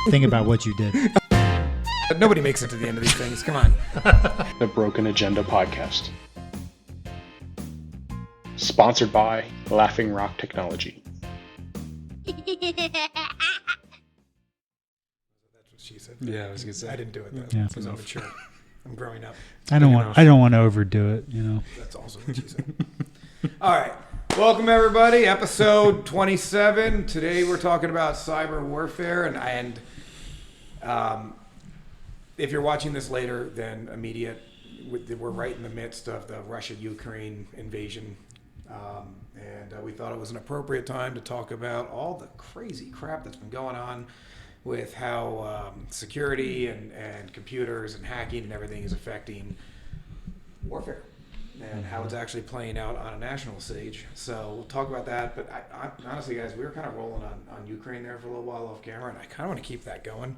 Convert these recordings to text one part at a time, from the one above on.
Think about what you did. Nobody makes it to the end of these things. Come on. The Broken Agenda Podcast. Sponsored by Laughing Rock Technology. That's what she said. Yeah, I was gonna say. I didn't do it though. Yeah. Because I'm mature. I'm growing up. I don't want to overdo it, you know. That's also what she said. All right. Welcome everybody. Episode 27. Today we're talking about cyber warfare and if you're watching this later than immediate, we're right in the midst of the Russia-Ukraine invasion. And we thought it was an appropriate time to talk about all the crazy crap that's been going on with how security and computers and hacking and everything is affecting warfare and how it's actually playing out on a national stage. So we'll talk about that. But I honestly, guys, we were kind of rolling on Ukraine there for a little while off camera, and I kind of want to keep that going.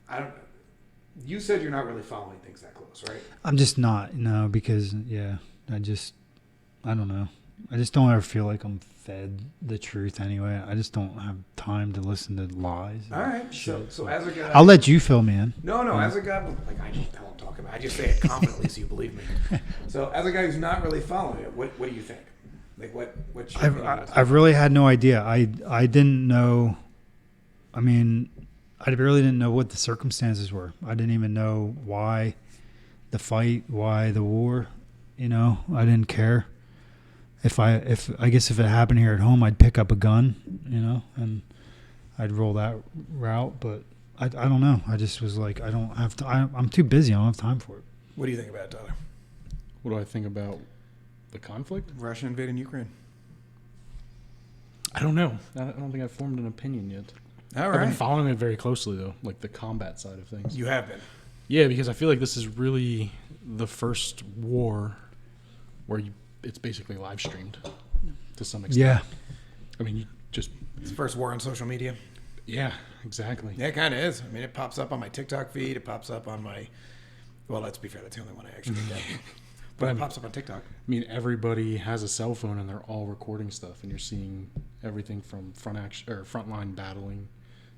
I don't. You said you're not really following things that close, right? I'm just not, because I don't know. I just don't ever feel like I'm fed the truth anyway. I just don't have time to listen to lies. All right. So as a guy, I'll let you fill me in. No. As a guy, like I just don't talk about it. I just say it confidently so you believe me. So as a guy who's not really following it, what do you think? Like what's your opinion on this? I've really had no idea. I didn't know. I mean, I really didn't know what the circumstances were. I didn't even know why the fight, why the war. I didn't care. I guess if it happened here at home, I'd pick up a gun, and I'd roll that route. But I don't know. I just was like, I don't have time. I'm too busy. I don't have time for it. What do you think about it, Tyler? What do I think about the conflict? Russia invading Ukraine. I don't know. I don't think I've formed an opinion yet. All I've been right. following it very closely, though, like the combat side of things. You have been. Yeah, because I feel like this is really the first war where it's basically live streamed to some extent. Yeah. I mean, It's the first war on social media. Yeah, exactly. Yeah, it kind of is. I mean, it pops up on my TikTok feed. It pops up on my. Well, let's be fair. That's the only one I actually get. But it pops up on TikTok. I mean, everybody has a cell phone and they're all recording stuff, and you're seeing everything from frontline battling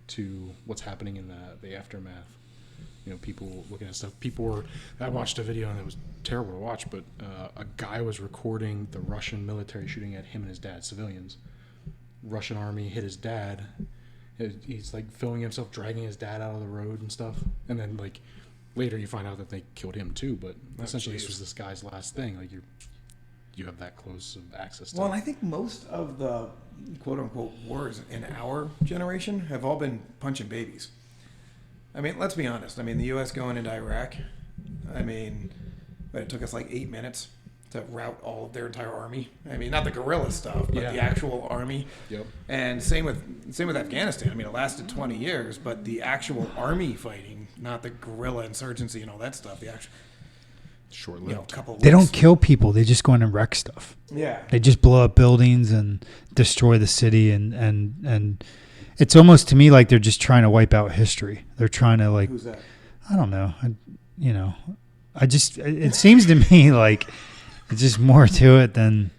to what's happening in the aftermath. People looking at stuff. I watched a video and it was terrible to watch, but a guy was recording the Russian military shooting at him and his dad, civilians. Russian army hit his dad. He's like filming himself dragging his dad out of the road and stuff. And then like later you find out that they killed him too, but essentially this was this guy's last thing. Like you have that close of access to Well, and I think most of the quote unquote wars in our generation have all been punching babies. I mean, let's be honest. I mean, the U.S. going into Iraq, but it took us like 8 minutes to rout all of their entire army. I mean, not the guerrilla stuff, but the actual army. Yep. And same with Afghanistan. I mean, it lasted 20 years, but the actual army fighting, not the guerrilla insurgency and all that stuff. The actual short-lived. couple of They weeks. don't kill people. They just go in and wreck stuff. Yeah. They just blow up buildings and destroy the city, and it's almost to me like they're just trying to wipe out history. They're trying to Who's that? I don't know. It seems to me like it's just more to it than.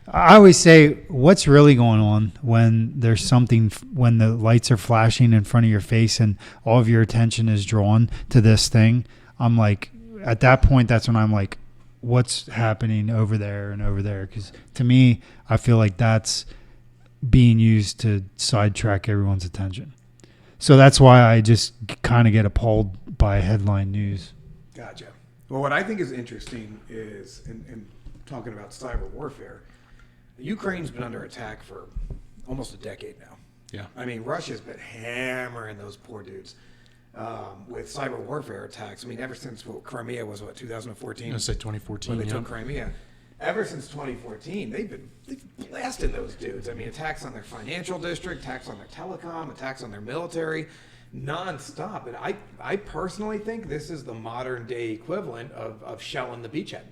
I always say, what's really going on when there's something, when the lights are flashing in front of your face and all of your attention is drawn to this thing? I'm like, at that point, that's when I'm like, what's happening over there and over there? Because to me, I feel like that's being used to sidetrack everyone's attention. So that's why I just kind of get appalled by headline news. Gotcha. Well, what I think is interesting is, in talking about cyber warfare, Ukraine's been under attack for almost a decade now. Yeah. I mean, Russia's been hammering those poor dudes with cyber warfare attacks. I mean, ever since Crimea was, 2014? I say 2014. When they took Crimea. Ever since 2014, they've blasting those dudes. I mean, attacks on their financial district, attacks on their telecom, attacks on their military, nonstop. And I personally think this is the modern day equivalent of shelling the beachhead.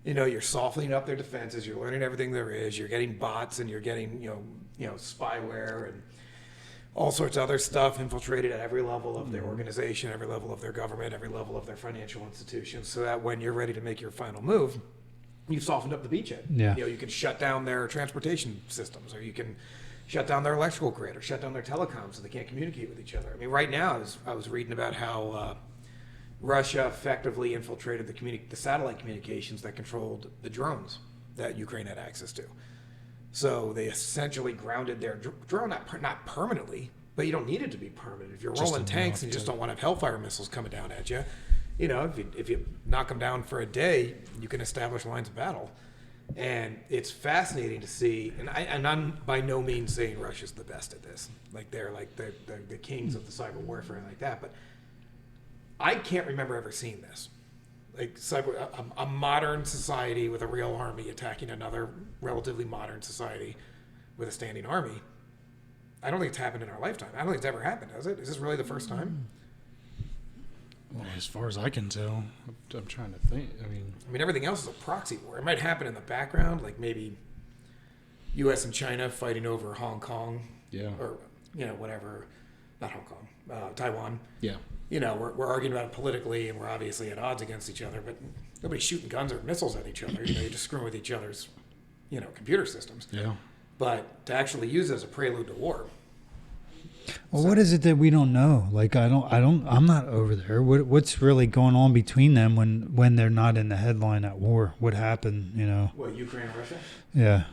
You're softening up their defenses. You're learning everything there is. You're getting bots, and you're getting spyware and all sorts of other stuff infiltrated at every level of their organization, every level of their government, every level of their financial institutions, so that when you're ready to make your final move, you've softened up the beachhead. Yeah. You can shut down their transportation systems, or you can shut down their electrical grid or shut down their telecoms so they can't communicate with each other. I mean, right now I was reading about how Russia effectively infiltrated the satellite communications that controlled the drones that Ukraine had access to. So they essentially grounded their drone, not permanently, but you don't need it to be permanent. If you're Just rolling tanks and you just don't want to have Hellfire missiles coming down at you, you know, if you knock them down for a day, you can establish lines of battle. And it's fascinating to see, and I'm by no means saying Russia's the best at this. Like they're like the kings of the cyber warfare and like that, but I can't remember ever seeing this. Like a modern society with a real army attacking another relatively modern society with a standing army. I don't think it's happened in our lifetime. I don't think it's ever happened, has it? Is this really the first time? Well, as far as I can tell, I'm trying to think. I mean, Everything else is a proxy war. It might happen in the background, like maybe U.S. and China fighting over Hong Kong. Yeah. Or, you know, whatever. Not Hong Kong. Taiwan. Yeah. You know, we're arguing about it politically, and we're obviously at odds against each other, but nobody's shooting guns or missiles at each other. You know, you're just screwing with each other's, you know, computer systems. Yeah. But to actually use it as a prelude to war. Well, what is it that we don't know? Like, I'm not over there. What's really going on between them when they're not in the headline at war? What happened, you know? What, Ukraine and Russia? Yeah.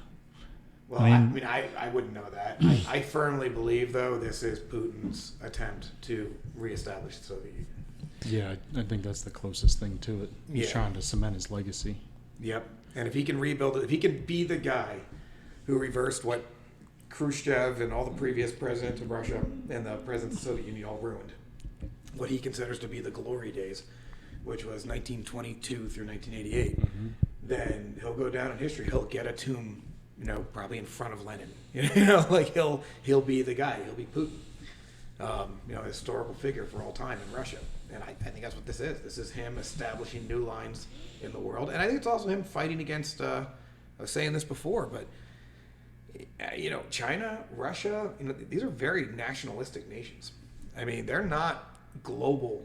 Well, I wouldn't know that. I firmly believe, though, this is Putin's attempt to reestablish the Soviet Union. Yeah, I think that's the closest thing to it. He's Yeah. trying to cement his legacy. Yep. And if he can rebuild it, if he can be the guy who reversed what Khrushchev and all the previous presidents of Russia and the presidents of the Soviet Union all ruined, what he considers to be the glory days, which was 1922 through 1988, then he'll go down in history. He'll get a tomb, you know, probably in front of Lenin. You know, like he'll be the guy. He'll be Putin. You know, a historical figure for all time in Russia. And I think that's what this is. This is him establishing new lines in the world. And I think it's also him fighting against, I was saying this before, but, you know, China, Russia, you know, these are very nationalistic nations. I mean, they're not global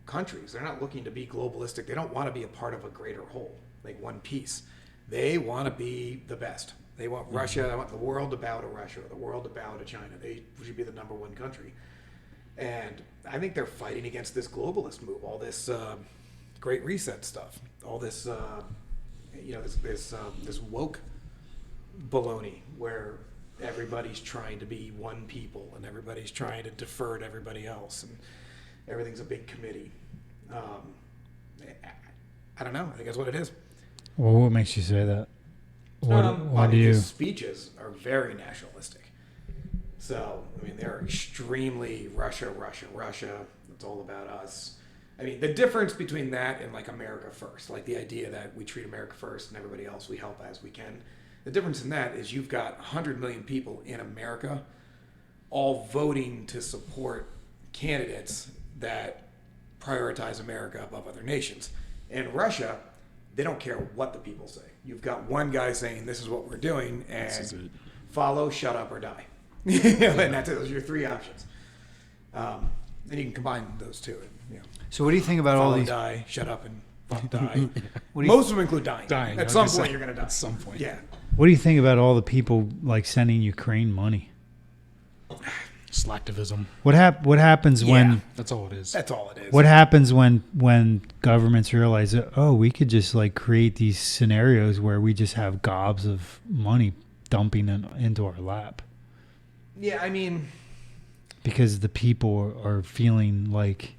countries. They're not looking to be globalistic. They don't want to be a part of a greater whole, like one piece. They want to be the best. They want Russia, they want the world to bow to Russia, or the world to bow to China. They should be the number one country. And I think they're fighting against this globalist move, all this Great Reset stuff, all this, you know, this woke baloney where everybody's trying to be one people and everybody's trying to defer to everybody else and everything's a big committee. I don't know. I think that's what it is. Well, what makes you say that? Why do you? His speeches are very nationalistic. So, I mean, they're extremely Russia. It's all about us. I mean, the difference between that and like America first, like the idea that we treat America first and everybody else we help as we can. The difference in that is you've got 100 million people in America all voting to support candidates that prioritize America above other nations. In Russia, they don't care what the people say. You've got one guy saying this is what we're doing and follow, shut up, or die. And that's it. Those are your three options. And you can combine those two. And, you know, So what do you think about follow, all these? die, shut up, and fuck die. What do you, Most of them include dying. Dying. At some point, you're going to die. At some point. Yeah. what do you think about all the people like sending Ukraine money? Slacktivism. What happens when? That's all it is. That's all it is. What happens when governments realize that, oh, we could just like create these scenarios where we just have gobs of money dumping into our lap Yeah, I mean, because the people are feeling like,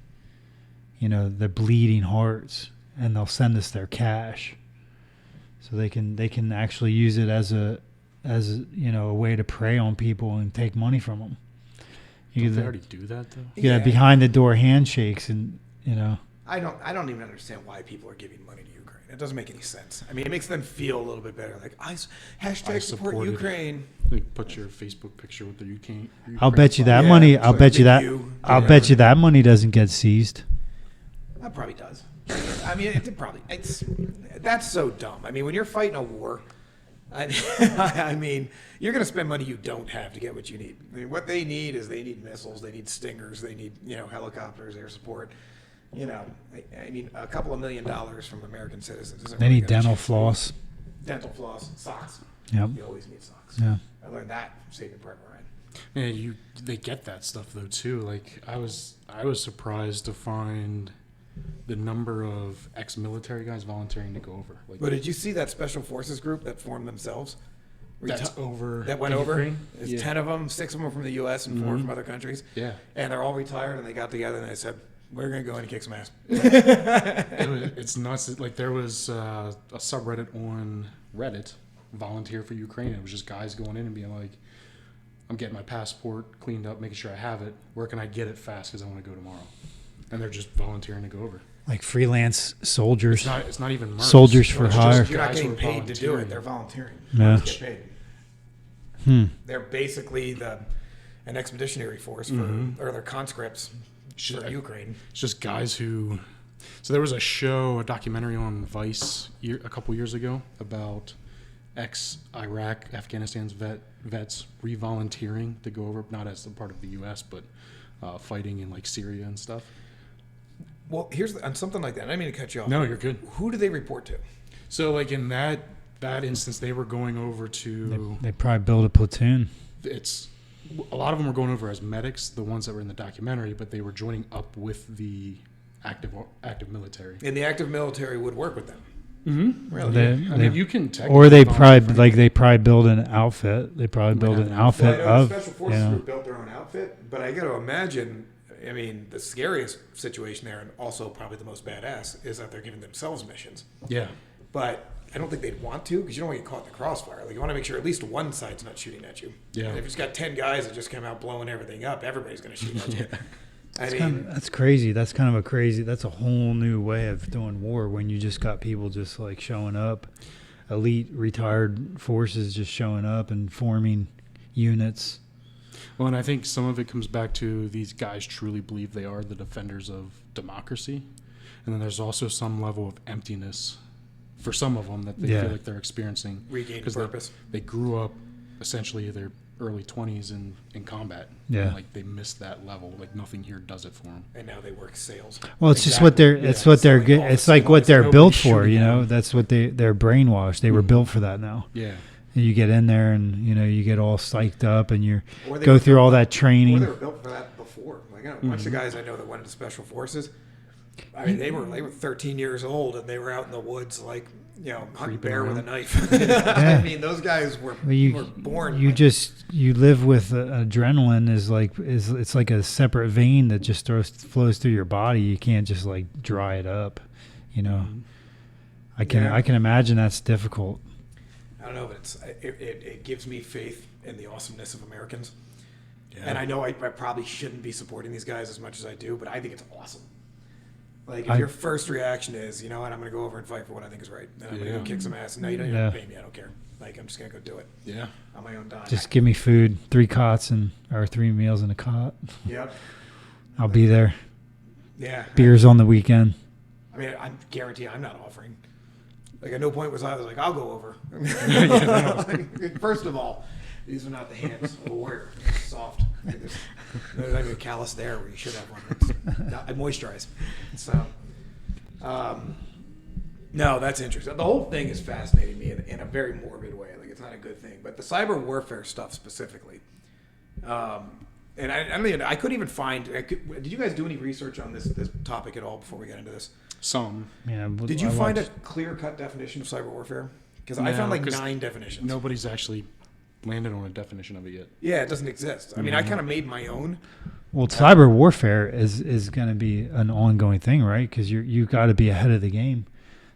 you know, they're bleeding hearts, and they'll send us their cash, so they can actually use it as a you know, a way to prey on people and take money from them. Don't they already do that though? Yeah, behind the door handshakes, and you know. I don't even understand why people are giving money to Ukraine. It doesn't make any sense. I mean, it makes them feel a little bit better. Like, hashtag support supported Ukraine. Like, put your Facebook picture with the Ukraine. I'll bet you that Yeah, money. so I'll bet you that. I'll bet you that money doesn't get seized. That probably does. I mean, that's so dumb. I mean, when you're fighting a war, I mean, you're going to spend money you don't have to get what you need. I mean, what they need is they need missiles, they need Stingers, they need, you know, helicopters, air support. You know, I mean, a couple of $1 million from American citizens. They need dental floss. Dental floss, socks. Yep. You always need socks. Yeah. I learned that from Saving Private Ryan. Man, they get that stuff though too. Like I was surprised to find the number of ex-military guys volunteering to go over. Like, But did you see that special forces group that formed themselves? that's over. That went in over. Ukraine? There's Yeah. 10 of them, 6 of them from the U.S. and 4 Mhm. from other countries. Yeah. And they're all retired, and they got together and they said, "We're going to go in and kick some ass." It's nuts. Like there was a subreddit on Reddit, volunteer for Ukraine. It was just guys going in and being like, "I'm getting my passport cleaned up, making sure I have it. Where can I get it fast? Because I want to go tomorrow." And they're just volunteering to go over. Like freelance soldiers. It's not even mercs. Soldiers for It's just hire. You're not guys getting who are paid to do it. volunteering. They're volunteering. Yeah. They get paid. They're basically an expeditionary force for, or they're conscripts for Ukraine. It's just guys who. So there was a documentary on Vice a couple years ago about ex-Iraq, Afghanistan's vets re-volunteering to go over, not as a part of the U.S., but fighting in like Syria and stuff. Well, here's on something like that. I didn't mean to cut you off. No, you're good. Who do they report to? So like in that instance, they were going over to. They probably build a platoon. It's a lot of them were going over as medics, the ones that were in the documentary, but they were joining up with the active military. And the active military would work with them. Mm-hmm. Really? I mean, you can Or they technically probably build an outfit. They probably build an outfit Well, I know of. the Special Forces Group built their own outfit, but I got to imagine, I mean, the scariest situation there, and also probably the most badass, is that they're giving themselves missions. Yeah. But I don't think they'd want to, because you don't want to get caught in the crossfire. Like, you want to make sure at least one side's not shooting at you. Yeah. And if it's got 10 guys that just come out blowing everything up, everybody's going to shoot at you. That's crazy. That's kind of that's a whole new way of doing war when you just got people just like showing up, elite retired forces just showing up and forming units. Well, and I think some of it comes back to these guys truly believe they are the defenders of democracy. And then there's also some level of emptiness for some of them that they feel like they're experiencing. Regain purpose. They grew up essentially their early 20s in combat. Yeah. And like they missed that level. Like nothing here does it for them. And now they work sales. Well, it's just what they're. It's what they're good. It's like what they're built for. You know, that's what they're brainwashed. They were built for that now. Yeah. And you get in there and you get all psyched up and you go through all that Or training. they were built for that before. Like, I know a bunch of guys I know that went into special forces. I mean, they were 13 years old and they were out in the woods, like, hunting bear with a knife. I mean, those guys were born. You live with adrenaline it's like a separate vein that just flows through your body. You can't just like dry it up, I can imagine that's difficult. I don't know, but it gives me faith in the awesomeness of Americans. Yeah. And I know I probably shouldn't be supporting these guys as much as I do, but I think it's awesome. Like, if your first reaction is, you know what, I'm going to go over and fight for what I think is right, and I'm going to go kick some ass, and now you don't even pay me, I don't care. Like, I'm just going to go do it. Yeah. On my own dime. Just give me food, 3 cots or 3 meals in a cot. Yep. I'll be there. Yeah. Beers on the weekend. I mean, I guarantee I'm not offering. Like, at no point was I like, I'll go over. First of all, these are not the hands of a warrior. They're soft. There's not even a callus there where you should have one. I moisturize. So, no, that's interesting. The whole thing is fascinating me in a very morbid way. Like, it's not a good thing. But the cyber warfare stuff specifically, and I couldn't even find. Did you guys do any research on this topic at all before we got into this? Some. Yeah. Did you find a clear-cut definition of cyber warfare? Because I found like 9 definitions. Nobody's actually landed on a definition of it yet. Yeah, it doesn't exist. I mean, I kind of made my own. Well, cyber warfare is going to be an ongoing thing, right? Because you got to be ahead of the game,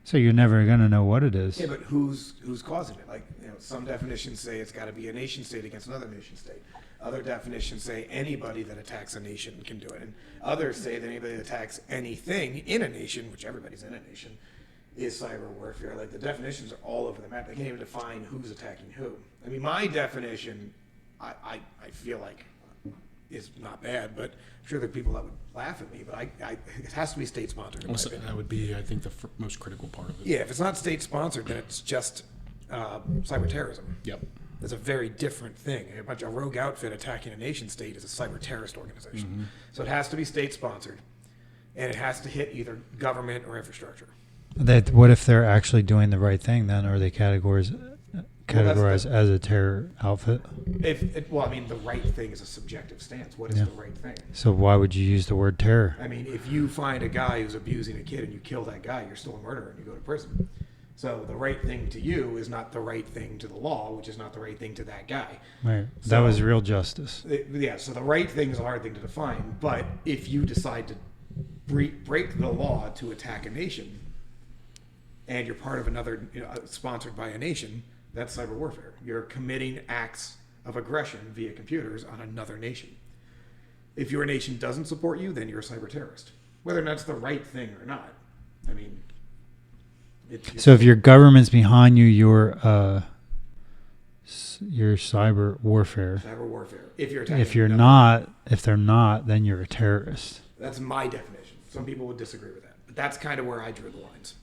so you're never going to know what it is. Yeah, but who's causing it? Like, some definitions say it's got to be a nation state against another nation state. Other definitions say anybody that attacks a nation can do it, and others say that anybody that attacks anything in a nation, which everybody's in a nation, is cyber warfare. Like, the definitions are all over the map. They can't even define who's attacking who. I mean, my definition, I feel like, is not bad, but I'm sure there are people that would laugh at me, but it has to be state-sponsored. Also, that would be, I think, the most critical part of it. Yeah, if it's not state-sponsored, then it's just cyber terrorism. Yep. It's a very different thing. A rogue outfit attacking a nation state is a cyber terrorist organization. Mm-hmm. So it has to be state-sponsored, and it has to hit either government or infrastructure. What if they're actually doing the right thing then? Are they categorized as a terror outfit. Well, I mean, the right thing is a subjective stance. What is the right thing? So why would you use the word terror? I mean, if you find a guy who's abusing a kid and you kill that guy, you're still a murderer and you go to prison. So the right thing to you is not the right thing to the law, which is not the right thing to that guy. Right. So, that was real justice. Yeah, so the right thing is a hard thing to define. But if you decide to break the law to attack a nation, and you're part of another, sponsored by a nation, that's cyber warfare. You're committing acts of aggression via computers on another nation. If your nation doesn't support you, then you're a cyber terrorist. Whether that's the right thing or not. I mean... So if your government's behind you, you're cyber warfare. Cyber warfare. If you're attacking if they're not, then you're a terrorist. That's my definition. Some people would disagree with that, but that's kind of where I drew the lines.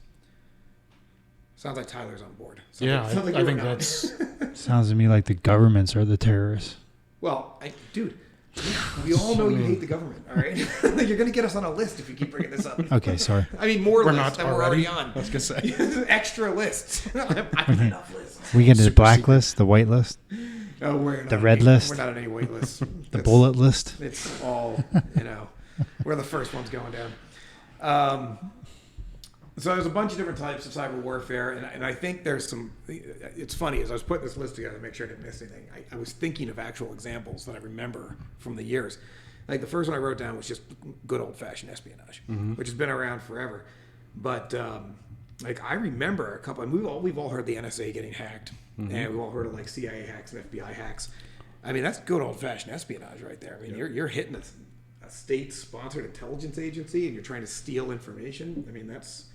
Sounds like Tyler's on board. I think that's... Sounds to me like the governments are the terrorists. Well, dude, we all know you hate the government, all right? You're going to get us on a list if you keep bringing this up. Okay, sorry. I mean, more We're lists not than we're already on. I was going to say. Extra lists. I have enough lists. We get to the black list, the white list, No, we're not the red list. We're not on any wait lists. The bullet list. It's all, we're the first ones going down. So there's a bunch of different types of cyber warfare, and I think there's some... It's funny, as I was putting this list together to make sure I didn't miss anything, I was thinking of actual examples that I remember from the years. Like the first one I wrote down was just good old-fashioned espionage, which has been around forever. But I remember a couple... We've all heard the NSA getting hacked, and we've all heard of like CIA hacks and FBI hacks. I mean, that's good old-fashioned espionage right there. I mean, you're hitting a state-sponsored intelligence agency, and you're trying to steal information. I mean, that's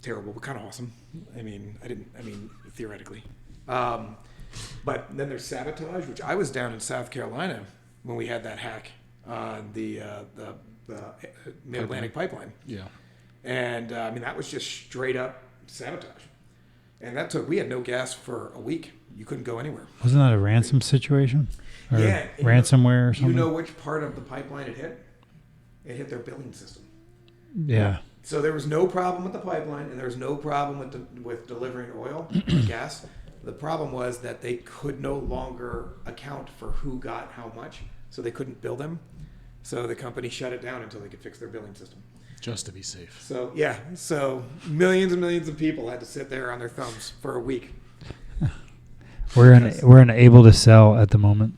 terrible, but kind of awesome. I mean, theoretically. But then there's sabotage, which I was down in South Carolina when we had that hack on the Mid-Atlantic pipeline. Yeah. And, that was just straight up sabotage. And we had no gas for a week. You couldn't go anywhere. Wasn't that a ransom situation? Or yeah. Ransomware or something? You know which part of the pipeline it hit? It hit their billing system. Yeah. So there was no problem with the pipeline, and there was no problem with delivering oil or gas. The problem was that they could no longer account for who got how much, so they couldn't bill them. So the company shut it down until they could fix their billing system. Just to be safe. So millions and millions of people had to sit there on their thumbs for a week. We're unable to sell at the moment.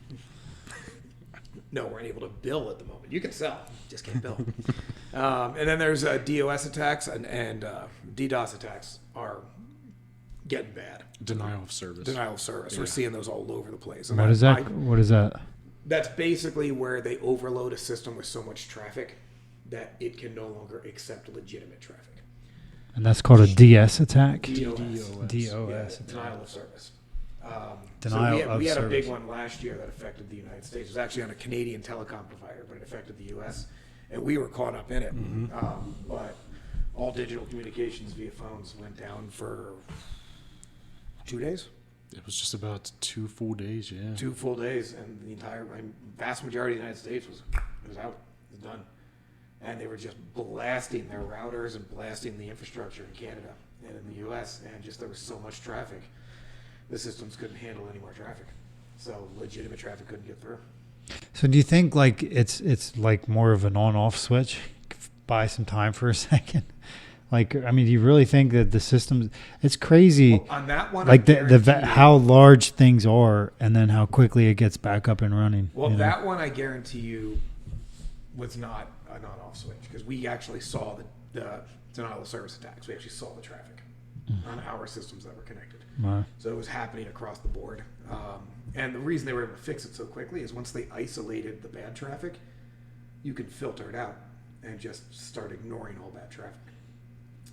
No, we're unable to bill at the moment. You can sell, just can't bill. And then there's DOS attacks and DDoS attacks are getting bad. Denial of service. Yeah. We're seeing those all over the place. And What is that? What is that? That's basically where they overload a system with so much traffic that it can no longer accept legitimate traffic. And that's called a DS attack? DOS attack. Denial of service. Denial we had of a big service. one last year that affected the United States. It was actually on a Canadian telecom provider, but it affected the U.S. and we were caught up in it. But all digital communications via phones went down for 2 days. It was just about 2 full days, yeah. 2 full days, and the vast majority of the United States was out, was done. And they were just blasting their routers and blasting the infrastructure in Canada and in the U.S. And just there was so much traffic, the systems couldn't handle any more traffic. So legitimate traffic couldn't get through. So do you think like it's like more of an on-off switch? Buy some time for a second. Like, I mean, do you really think that the systems? It's crazy. Well, on that one, like how large things are, and then how quickly it gets back up and running. Well, that one I guarantee you was not an on-off switch because we actually saw the denial of service attacks. We actually saw the traffic on our systems that were connected. Wow. So it was happening across the board. And the reason they were able to fix it so quickly is once they isolated the bad traffic, you could filter it out and just start ignoring all bad traffic.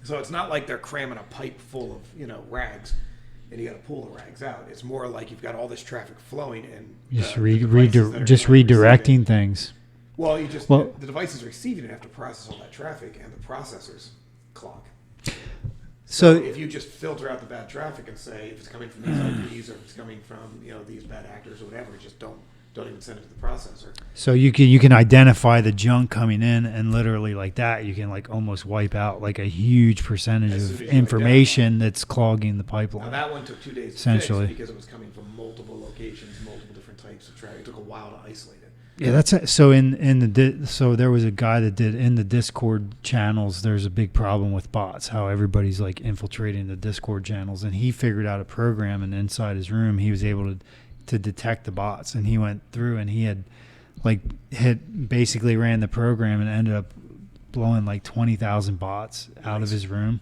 So it's not like they're cramming a pipe full of rags and you got to pull the rags out. It's more like you've got all this traffic flowing and just redirecting things. Well, the devices receiving it have to process all that traffic, and the processors clog. So if you just filter out the bad traffic and say if it's coming from these IPs or if it's coming from these bad actors or whatever, just don't don't even send it to the processor. So you can identify the junk coming in, and literally like that, you can like almost wipe out like a huge percentage As soon of as you information that's clogging the Now pipeline. that one took 2 days to Essentially. fix because it was coming from multiple locations, multiple different types of traffic. It took a while to isolate it. Yeah, that's it. So so there was a guy that did in the Discord channels. There's a big problem with bots. How everybody's like infiltrating the Discord channels, and he figured out a program, and inside his room, he was able to detect the bots, and he went through and he had basically ran the program and ended up blowing like 20,000 bots out of his room.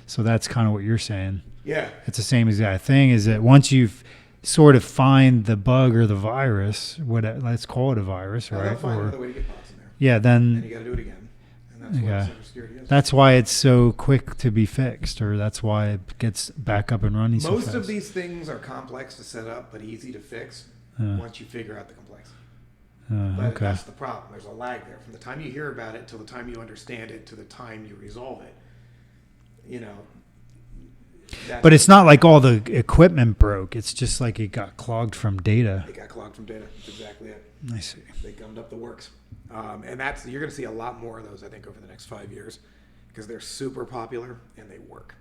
So that's kind of what you're saying. Yeah. It's the same exact thing. Is that once you've sort of find the bug or the virus, let's call it a virus, Now right? they'll find another way to get bots in there. Yeah, And you then got to do it again. And that's what cybersecurity is. that's why it's so quick to be fixed, or that's why it gets back up and running so fast. Most of these things are complex to set up, but easy to fix once you figure out the complexity. But Okay. that's the problem. There's a lag there. From the time you hear about it till the time you understand it to the time you resolve it. You know. But it's not like all the equipment broke. It's just like it got clogged from data. It got clogged from data. That's exactly it. I see. They gummed up the works. And you're going to see a lot more of those, I think, over the next 5 years because they're super popular and they work.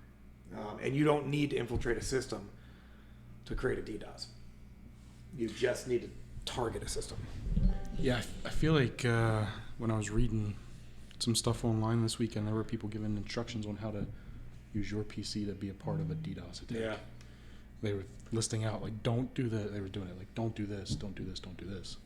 And you don't need to infiltrate a system to create a DDoS. You just need to target a system. Yeah, I feel like when I was reading some stuff online this weekend, there were people giving instructions on how to use your PC to be a part of a DDoS attack. Yeah. They were listing out, like, don't do that. They were doing it, like, don't do this, don't do this, don't do this.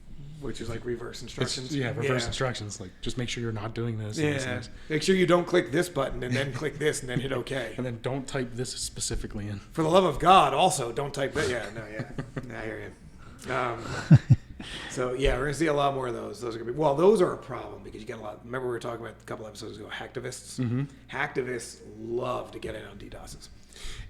Which is like reverse instructions. Reverse instructions. Like, just make sure you're not doing this. And this and Yeah. this. Make sure you don't click this button and then click this and then hit OK. And then don't type this specifically in. For the love of God, also, don't type that. Yeah, no, yeah. I hear you. So, yeah, we're going to see a lot more of those. Those are going to be, well, those are a problem because you get a lot. Remember we were talking about a couple episodes ago, hacktivists? Mm-hmm. Hacktivists love to get in on DDoSes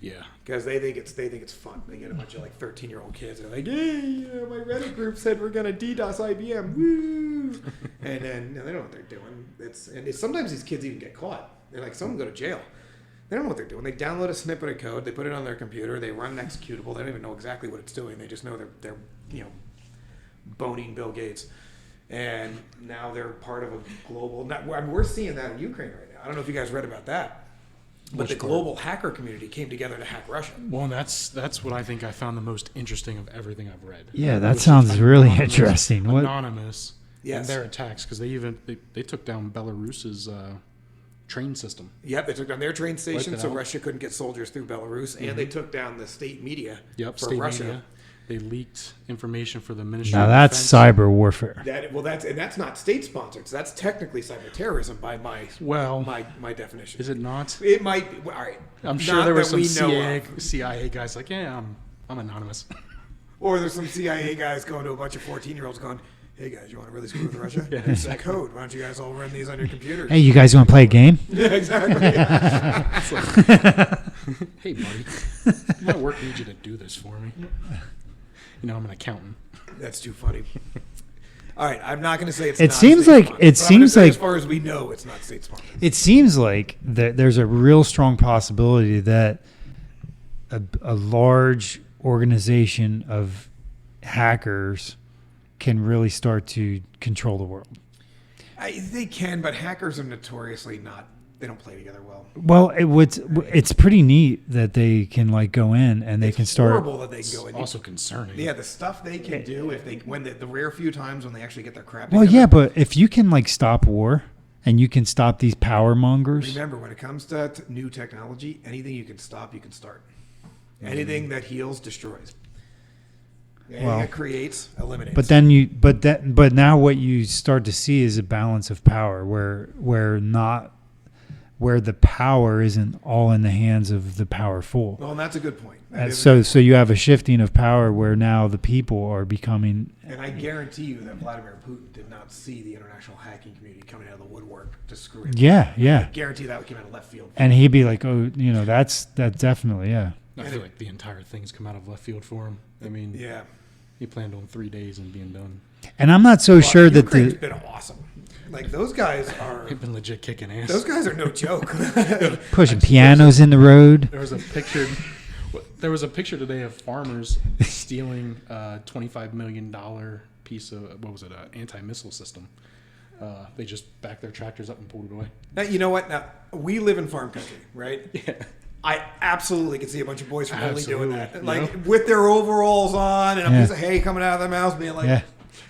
Yeah. because they think it's fun. They get a bunch of like 13-year-old kids. They're like, hey, my Reddit group said we're going to DDoS IBM. Woo! And then they don't know what they're doing. Sometimes these kids even get caught. They're like, some go to jail. They don't know what they're doing. They download a snippet of code. They put it on their computer. They run an executable. They don't even know exactly what it's doing. They just know they're boning Bill Gates. And now they're part of a global... we're seeing that in Ukraine right now. I don't know if you guys read about that. But Which the part? global hacker community came together to hack Russia. Well, and that's what I think I found the most interesting of everything I've read. Yeah, It that was sounds just really anonymous- interesting. What? Anonymous Yes. in their attacks because they took down Belarus's train system. Yep, they took down their train station it so out. Russia couldn't get soldiers through Belarus. And they took down the state media for State Russia. media. They leaked information for the Ministry Now of that's Defense. cyber warfare. That's not state sponsored. So that's technically cyber terrorism by my definition. Is it not? It might be. All right. I'm sure Not there were that some we know CIA guys like, yeah, I'm anonymous. Or there's some CIA guys going to a bunch of 14-year-olds going, hey guys, you want to really screw with Russia? Yeah, Here's some code. Why don't you guys all run these on your computers? Hey, you guys want to play a game? Yeah, exactly. It's like, hey, buddy, my work needs you to do this for me. You know, I'm an accountant. That's too funny. All right, I'm not going to say it's. It not seems state like- sponsored, it but I'm seems gonna say like- as far as we know, it's not state sponsored. It seems like there's a real strong possibility that a large organization of hackers can really start to control the world. They can, but hackers are notoriously not. They don't play together well. Well, it's pretty neat that they can like go in and they It's can start. horrible that they can go in. Also concerning. Yeah, the stuff they can do if they the rare few times when they actually get their crap. Well, together. yeah, but if you can like stop war and you can stop these power mongers, Remember, when it comes to new technology, anything you can stop, you can start. Anything that heals destroys. Anything Well, that creates eliminates. but now what you start to see is a balance of power where the power isn't all in the hands of the powerful. Well, and that's a good point. That And is a so you have a shifting of power where now the people are becoming. And I guarantee you that Vladimir Putin did not see the international hacking community coming out of the woodwork to screw it. Yeah. I guarantee that came out of left field. And he'd be like, oh, that's definitely, yeah. I feel like the entire thing's come out of left field for him. I mean, Yeah. he planned on 3 days and being done. And I'm not so sure that Ukraine's the been awesome. Like those guys are. They've been legit kicking ass. Those guys are no joke. pushing pianos in the road. There was a picture There was a picture today of farmers stealing a $25 million piece of, what was it, an anti-missile system. They just backed their tractors up and pulled it away. Now, you know what? Now, we live in farm country, right? Yeah. I absolutely can see a bunch of boys from Italy doing that. Absolutely. Like, Yep. with their overalls on and a Yeah. piece of hay coming out of their mouths being like, Yeah.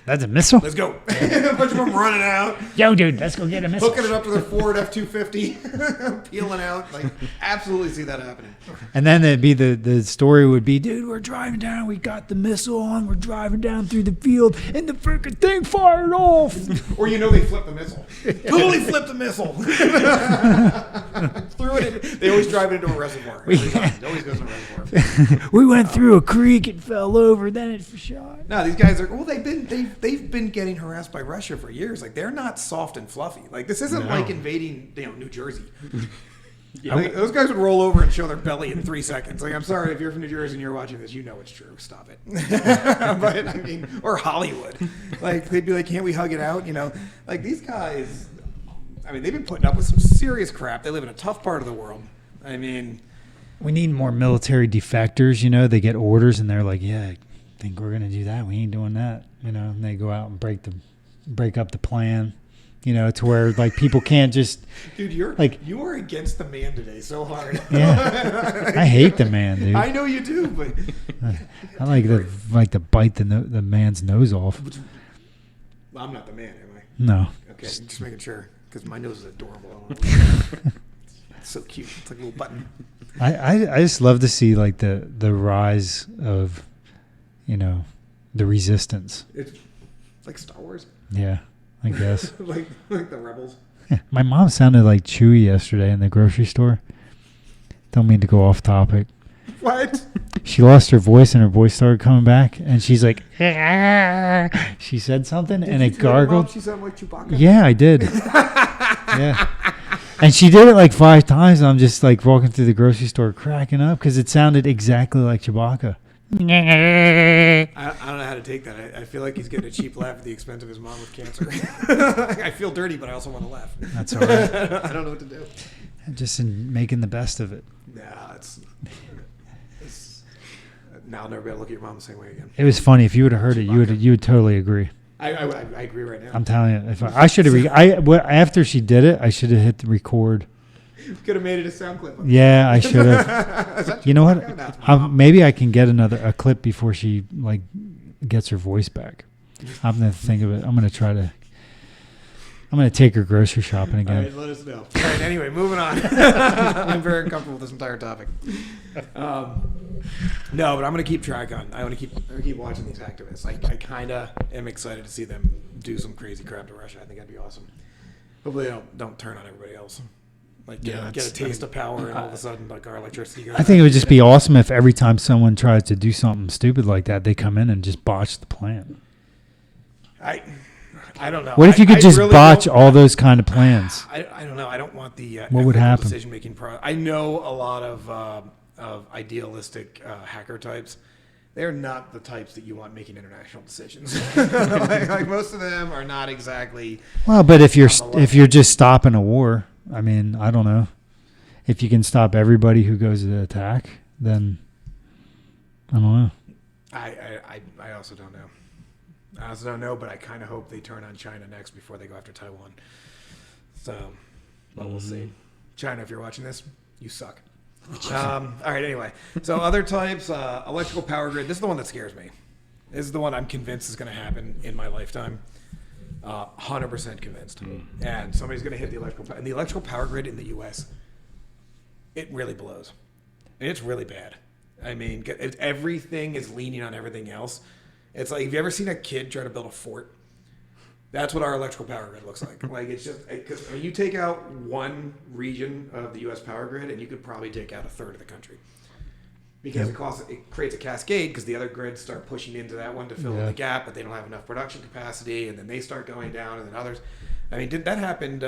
That's a missile? let's go. A bunch of them running out, Yo, dude, let's go get a missile. hooking it up to their Ford F-250, peeling out. Like, absolutely see that happening. And then it'd be the story would be, dude, we're driving down, we got the missile on, we're driving down through the field, and the freaking thing fired off. Or they flipped the missile. Totally flipped the missile. Threw it in. They always drive it into a reservoir. Every time. It always goes in a reservoir. We went through a creek, it fell over, then it shot. No, these guys are. Well, they've been getting harassed by Russia for years. Like, they're not soft and fluffy. Like, this isn't like invading New Jersey. Yeah. Like, those guys would roll over and show their belly in 3 seconds. Like, I'm sorry if you're from New Jersey and you're watching this, you know it's true. Stop it. But I mean, or Hollywood. Like, they'd be like, can't we hug it out? Like, these guys. I mean, they've been putting up with some serious crap. They live in a tough part of the world. I mean, We need more military defectors, they get orders and they're like, yeah, I think we're going to do that. We ain't doing that, and they go out and break up the plan, to where like people can't just, dude, you are against the man today so hard. yeah, I hate the man, dude. I know you do, but I like to bite the man's nose off. I'm not the man, am I? No. Okay, just making sure, because my nose is adorable. It's so cute. It's like a little button. I just love to see like the rise of, the resistance. It's like Star Wars. Yeah, I guess. like the rebels. My mom sounded like Chewie yesterday in the grocery store. Don't mean to go off topic. What? She lost her voice and her voice started coming back, and she's like, she said something and it gargled. She sounded like Chewbacca. Yeah, I did. Yeah. And she did it like 5 times, and I'm just like walking through the grocery store cracking up because it sounded exactly like Chewbacca. I don't know how to take that. I feel like he's getting a cheap laugh at the expense of his mom with cancer. I feel dirty, but I also want to laugh. That's all right. I don't know what to do. Just in making the best of it. Nah, now I'll never be able to look at your mom the same way again. It was funny. If you would have heard it, you would totally agree. I agree right now. I'm telling you, if I should have. After she did it, I should have hit the record. Could have made it a sound clip. Yeah, I should have. You know what? Maybe I can get a clip before she like gets her voice back. I'm gonna think of it. I'm gonna take her grocery shopping again. All right, let us know. All right, anyway, moving on. I'm very uncomfortable with this entire topic. No, but I'm going to keep track on. I'm going to keep watching these activists. I kind of am excited to see them do some crazy crap to Russia. I think that'd be awesome. Hopefully they don't turn on everybody else. Like get a taste of power and all of a sudden like our electricity goes. I think it would just be awesome if every time someone tries to do something stupid like that, they come in and just botch the plan. I don't know. What if you could just really botch all those kind of plans? I don't know. I don't want the what would happen? decision-making process. I know a lot of idealistic hacker types. They're not the types that you want making international decisions. like most of them are not exactly. Well, but if you're just stopping a war, I mean, I don't know. If you can stop everybody who goes to attack, then I don't know. I also don't know. I also don't know, but I kind of hope they turn on China next before they go after Taiwan. So, but we'll see. China, if you're watching this, you suck. All right, anyway. So other types, electrical power grid. This is the one that scares me. This is the one I'm convinced is going to happen in my lifetime. 100% convinced. And somebody's going to hit the electrical and the electrical power grid in the U.S., it really blows. It's really bad. I mean, everything is leaning on everything else. It's like, have you ever seen a kid try to build a fort? That's what our electrical power grid looks like. Like, it's just, because you take out one region of the U.S. power grid, and you could probably take out a third of the country. Because it creates a cascade, because the other grids start pushing into that one to fill in the gap, but they don't have enough production capacity, and then they start going down, and then others. I mean, that happened,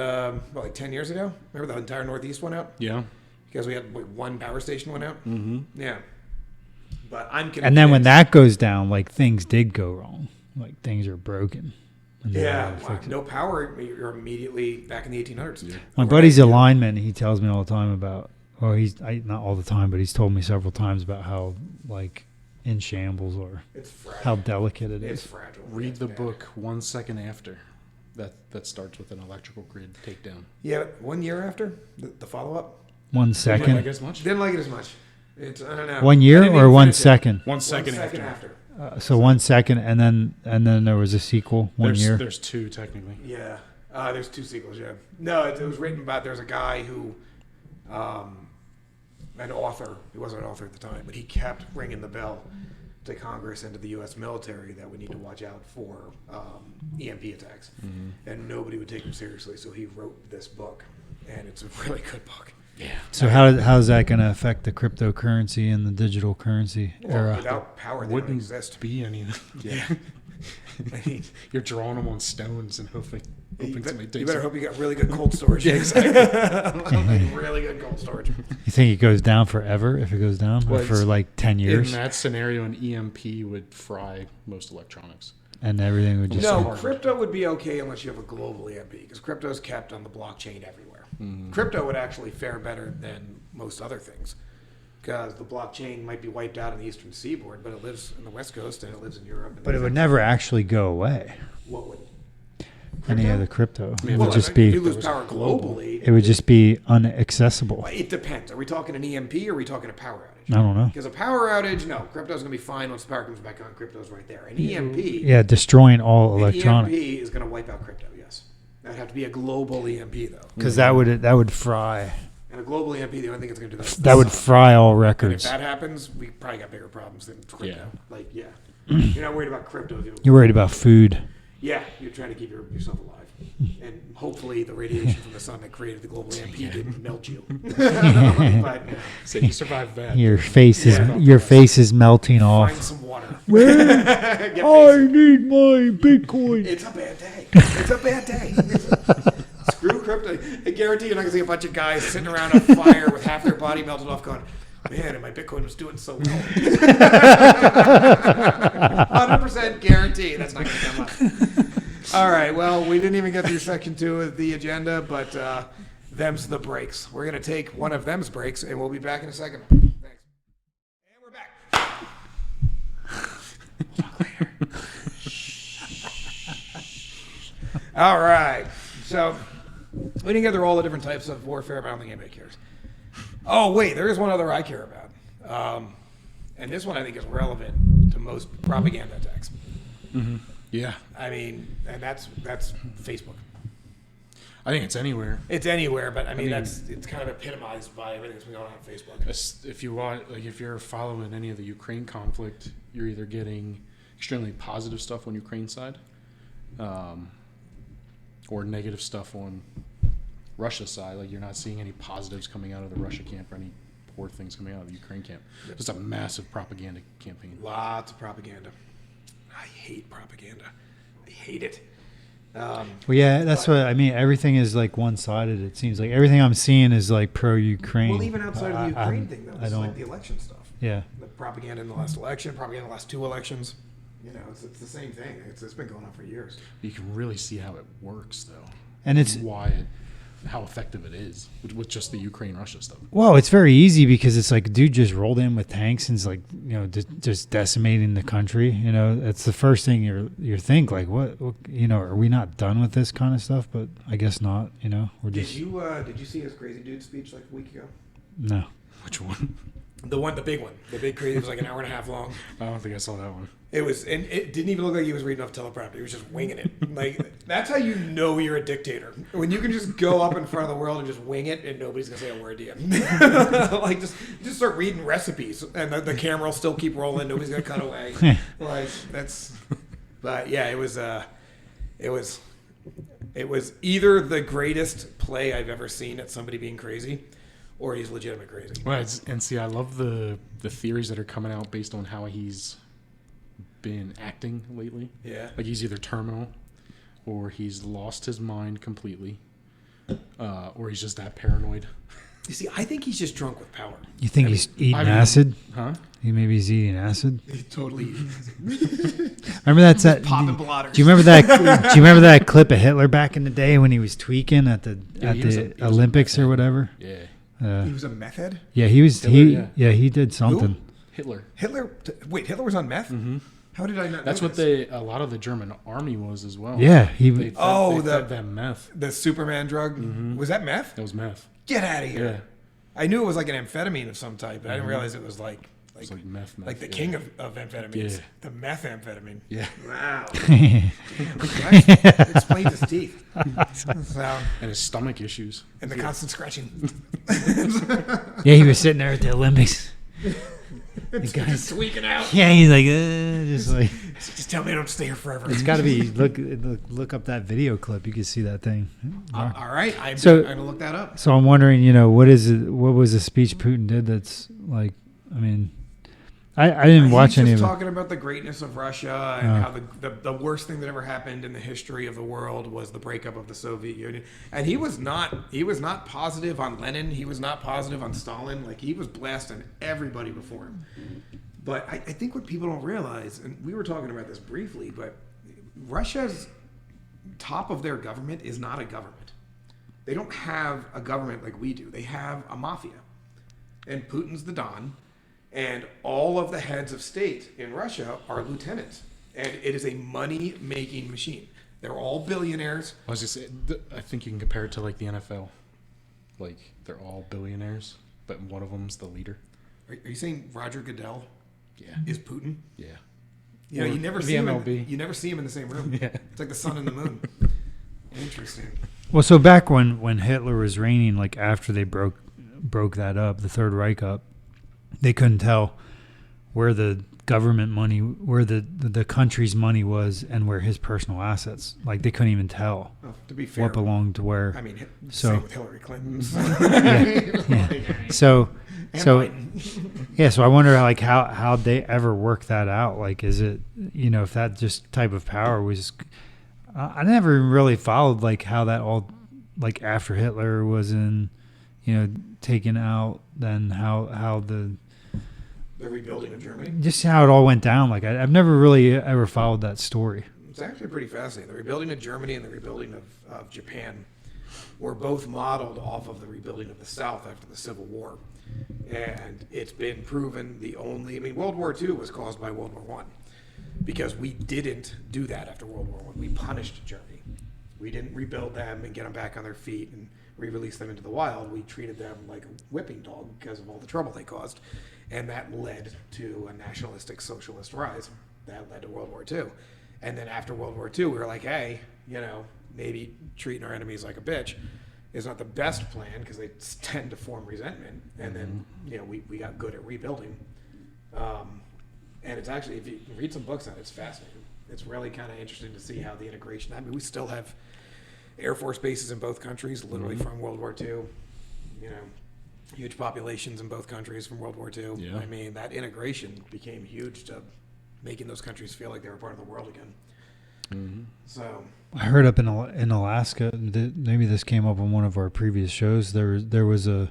like 10 years ago? Remember the entire Northeast went out? Yeah. Because we had one power station went out? Mm-hmm. Yeah. But I'm convinced. And then when that goes down, like things did go wrong. Like things are broken. Yeah, no power. You're immediately back in the 1800s. My buddy's a lineman. He tells me all the time about Well, not all the time, but he's told me several times about how like in shambles or It's fragile. how delicate it It's is. fragile. Read It's the bad. book 1 second after. That starts with an electrical grid takedown. Yeah, but 1 year after the follow up. 1 Didn't second, like as much. Didn't like it as much. It's I don't know. 1 I year didn't or even 1 finish it. second. 1 1 second, second after. So 1 second, and then there was a sequel. 1 year. There's 2 technically. Yeah, there's 2 sequels. Yeah, no, it was written by. There's a guy who, an author. He wasn't an author at the time, but he kept ringing the bell to Congress and to the U.S. military that we need to watch out for EMP attacks, and nobody would take him seriously. So he wrote this book, and it's a really good book. Yeah. So how's that going to affect the cryptocurrency and the digital currency Well, era? without power, they Wouldn't don't exist. be any. Yeah. I mean, You're drawing them on stones and hoping somebody you takes better it. hope you got really good cold storage. Yeah, exactly. Really good cold storage. You think it goes down forever if it goes down, or Well, for it's- like 10 years, In that scenario, an EMP would fry most electronics. and everything would just No, hard. crypto would be okay unless you have a global EMP because crypto is kept on the blockchain everywhere. Crypto would actually fare better than most other things because the blockchain might be wiped out on the eastern seaboard, but it lives in the west coast and it lives in Europe. And But it would never actually go away. What would? Any of the crypto, it Yeah, would well, just if be you lose power globally. it would just be unaccessible. It depends. Are we talking an EMP or are we talking a power outage? I don't know. Because a power outage, no, crypto's going to be fine once the power comes back on. Crypto's right there. An EMP, Yeah, destroying all an electronics. EMP is going to wipe out crypto. Yes, that'd have to be a global EMP though. Because that would fry. And a global EMP, the only thing it's going to do That would fry all And if records. that happens, we probably got bigger problems than crypto. Yeah. Like, yeah, you're not worried about crypto. If You're worried about food. yeah, you're trying to keep yourself alive, and hopefully the radiation from the sun that created the global EMP didn't melt you. But So you survived that. Your face Yeah. is your face is melting off. find some water. I Get basic. need my Bitcoin. It's a bad day. It's a bad day. Screw crypto. I guarantee you're not going to see a bunch of guys sitting around a fire with half their body melted off going, man, and my Bitcoin was doing so well. 100% guarantee that's not going to come up. All right, well, we didn't even get through section 2 of the agenda, but them's the breaks. We're going to take one of them's breaks, and we'll be back in a second. Thanks. And we're back. All right. So we didn't get through all the different types of warfare, but I don't think anybody cares. Oh, wait, there is one other I care about. And this one I think is relevant to most propaganda attacks. Yeah. I mean, and that's Facebook. I think it's anywhere. It's anywhere, but I mean, mean- it's kind of epitomized by everything that's been going on Facebook. If you watch, like, if you're following any of the Ukraine conflict, you're either getting extremely positive stuff on Ukraine's side, or negative stuff on Russia's side. Like, you're not seeing any positives coming out of the Russia camp or any poor things coming out of the Ukraine camp. It's a massive propaganda campaign. Lots of propaganda. I hate propaganda. I hate it. Well, yeah, that's what I mean. Everything is like one-sided. It seems like everything I'm seeing is like pro-Ukraine. Well, even outside of the Ukraine thing, though, I it's don't. like the election stuff. Yeah. The propaganda in the last election, propaganda in the last 2 elections. You know, it's the same thing. It's been going on for years. You can really see how it works, though, And it's how effective it is with just the Ukraine-Russia stuff. well, it's very easy because it's like dude just rolled in with tanks and is like just decimating the country. You know, it's the first thing you think like what are we not done with this kind of stuff? But I guess not. You know, we're Did just you see his crazy dude speech like a week ago? no. Which one? The big one, the big crazy. It was like an hour and a half long. I don't think I saw that one. It was, and it didn't even look like he was reading off teleprompter. He was just winging it. Like that's how you know you're a dictator when you can just go up in front of the world and just wing it, and nobody's gonna say a word to you. Like just start reading recipes, and the camera will still keep rolling. Nobody's gonna cut away. Like that's, but yeah, it was either the greatest play I've ever seen at somebody being crazy, or he's legitimate crazy. Well, and see, I love the theories that are coming out based on how he's been acting lately. Yeah. Like he's either terminal, or he's lost his mind completely, or he's just that paranoid. You see, I think he's just drunk with power. You think he's eating I mean- acid? Huh? Maybe he's eating acid. He totally. Remember that? popping blotters. Do you remember that? Do you remember that clip of Hitler back in the day when he was tweaking at the Yeah, he was a Olympics or bad whatever? Yeah. He was a meth head? Yeah, he was. He did something. Hitler. Wait, Hitler was on meth? Mm-hmm. How did I not That's know what this? a lot of the German army was as well. Yeah, They fed them meth. The Superman drug? Mm-hmm. Was that meth? That was meth. Get out of here. Yeah. I knew it was like an amphetamine of some type, but I didn't realize it was like It's like meth. the king of amphetamines. Yeah. The methamphetamine. Yeah. Wow. That explains his teeth. So, And his stomach issues. and the constant scratching. Yeah, he was sitting there at the Olympics. Just tweaking out. Yeah, he's like, just like. Just tell me I don't stay here forever. It's got to be look up that video clip. You can see that thing. All right. I'm So- going to look that up. So I'm wondering, what is it? What was the speech Putin did? That's like, I mean, I didn't watch any of He's it. just talking about the greatness of Russia and how the worst thing that ever happened in the history of the world was the breakup of the Soviet Union. And he was not positive on Lenin. He was not positive on Stalin. Like, he was blasting everybody before him. But I think what people don't realize, and we were talking about this briefly, but Russia's top of their government is not a government. They don't have a government like we do. They have a mafia. And Putin's the Don. And all of the heads of state in Russia are lieutenants. And it is a money-making machine. They're all billionaires. I was just saying, I think you can compare it to like the NFL. Like, they're all billionaires, but one of them's the leader. Are you saying Roger Goodell Yeah. is Putin? Yeah. You know, Or you never the see him. MLB. You never see him in the same room. Yeah. It's like the sun and the moon. Interesting. Well, so back when Hitler was reigning, like after they broke that up, the Third Reich up, they couldn't tell where the government money, where the country's money was, and where his personal assets. Like, they couldn't even tell Well, to be fair, what belonged to where. I mean, So- same with Hillary Clinton. So And so Biden. yeah, so I wonder how they ever work that out. Like, is it, if that just type of power was, I never really followed like how that all, like after Hitler was taken out, then how the rebuilding of Germany. just how it all went down. Like, I've never really ever followed that story. It's actually pretty fascinating. The rebuilding of Germany and the rebuilding of Japan were both modeled off of the rebuilding of the South after the Civil War. And it's been proven World War II was caused by World War I because we didn't do that after World War I. We punished Germany. We didn't rebuild them and get them back on their feet and re-release them into the wild. We treated them like a whipping dog because of all the trouble they caused. And that led to a nationalistic socialist rise. That led to World War II. And then after World War II, we were like, hey, maybe treating our enemies like a bitch is not the best plan because they tend to form resentment. And then, we got good at rebuilding. And it's actually, if you read some books on it, it's fascinating. It's really kind of interesting to see how the integration, we still have Air Force bases in both countries, literally from World War II. Huge populations in both countries from World War II. Yeah. I mean, that integration became huge to making those countries feel like they were part of the world again. Mm-hmm. So I heard up in Alaska, maybe this came up on one of our previous shows. There was a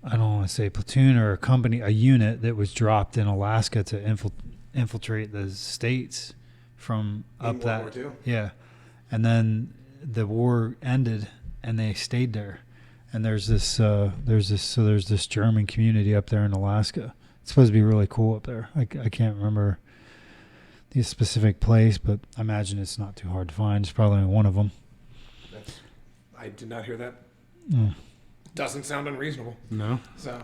I don't want to say platoon or a company, a unit that was dropped in Alaska to infiltrate the states from up World that. War II? Yeah, and then the war ended and they stayed there. And there's this German community up there in Alaska. It's supposed to be really cool up there. I can't remember the specific place, but I imagine it's not too hard to find. It's probably one of them. I did not hear that. Mm. Doesn't sound unreasonable. No. So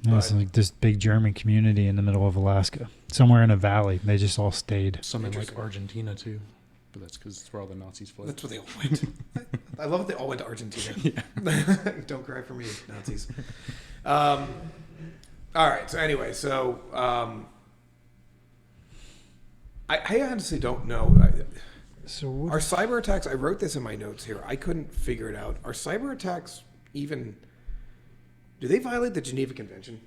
Yeah, it's like this big German community in the middle of Alaska, somewhere in a valley. They just all stayed. Some in like Interesting. Argentina too, but that's because it's where all the Nazis fled. that's where they all went. I love that they all went to Argentina. Don't cry for me, Nazis. All right. So anyway, I honestly don't know. So Are cyber attacks? I wrote this in my notes here. I couldn't figure it out. Are cyber attacks even? Do they violate the Geneva Convention?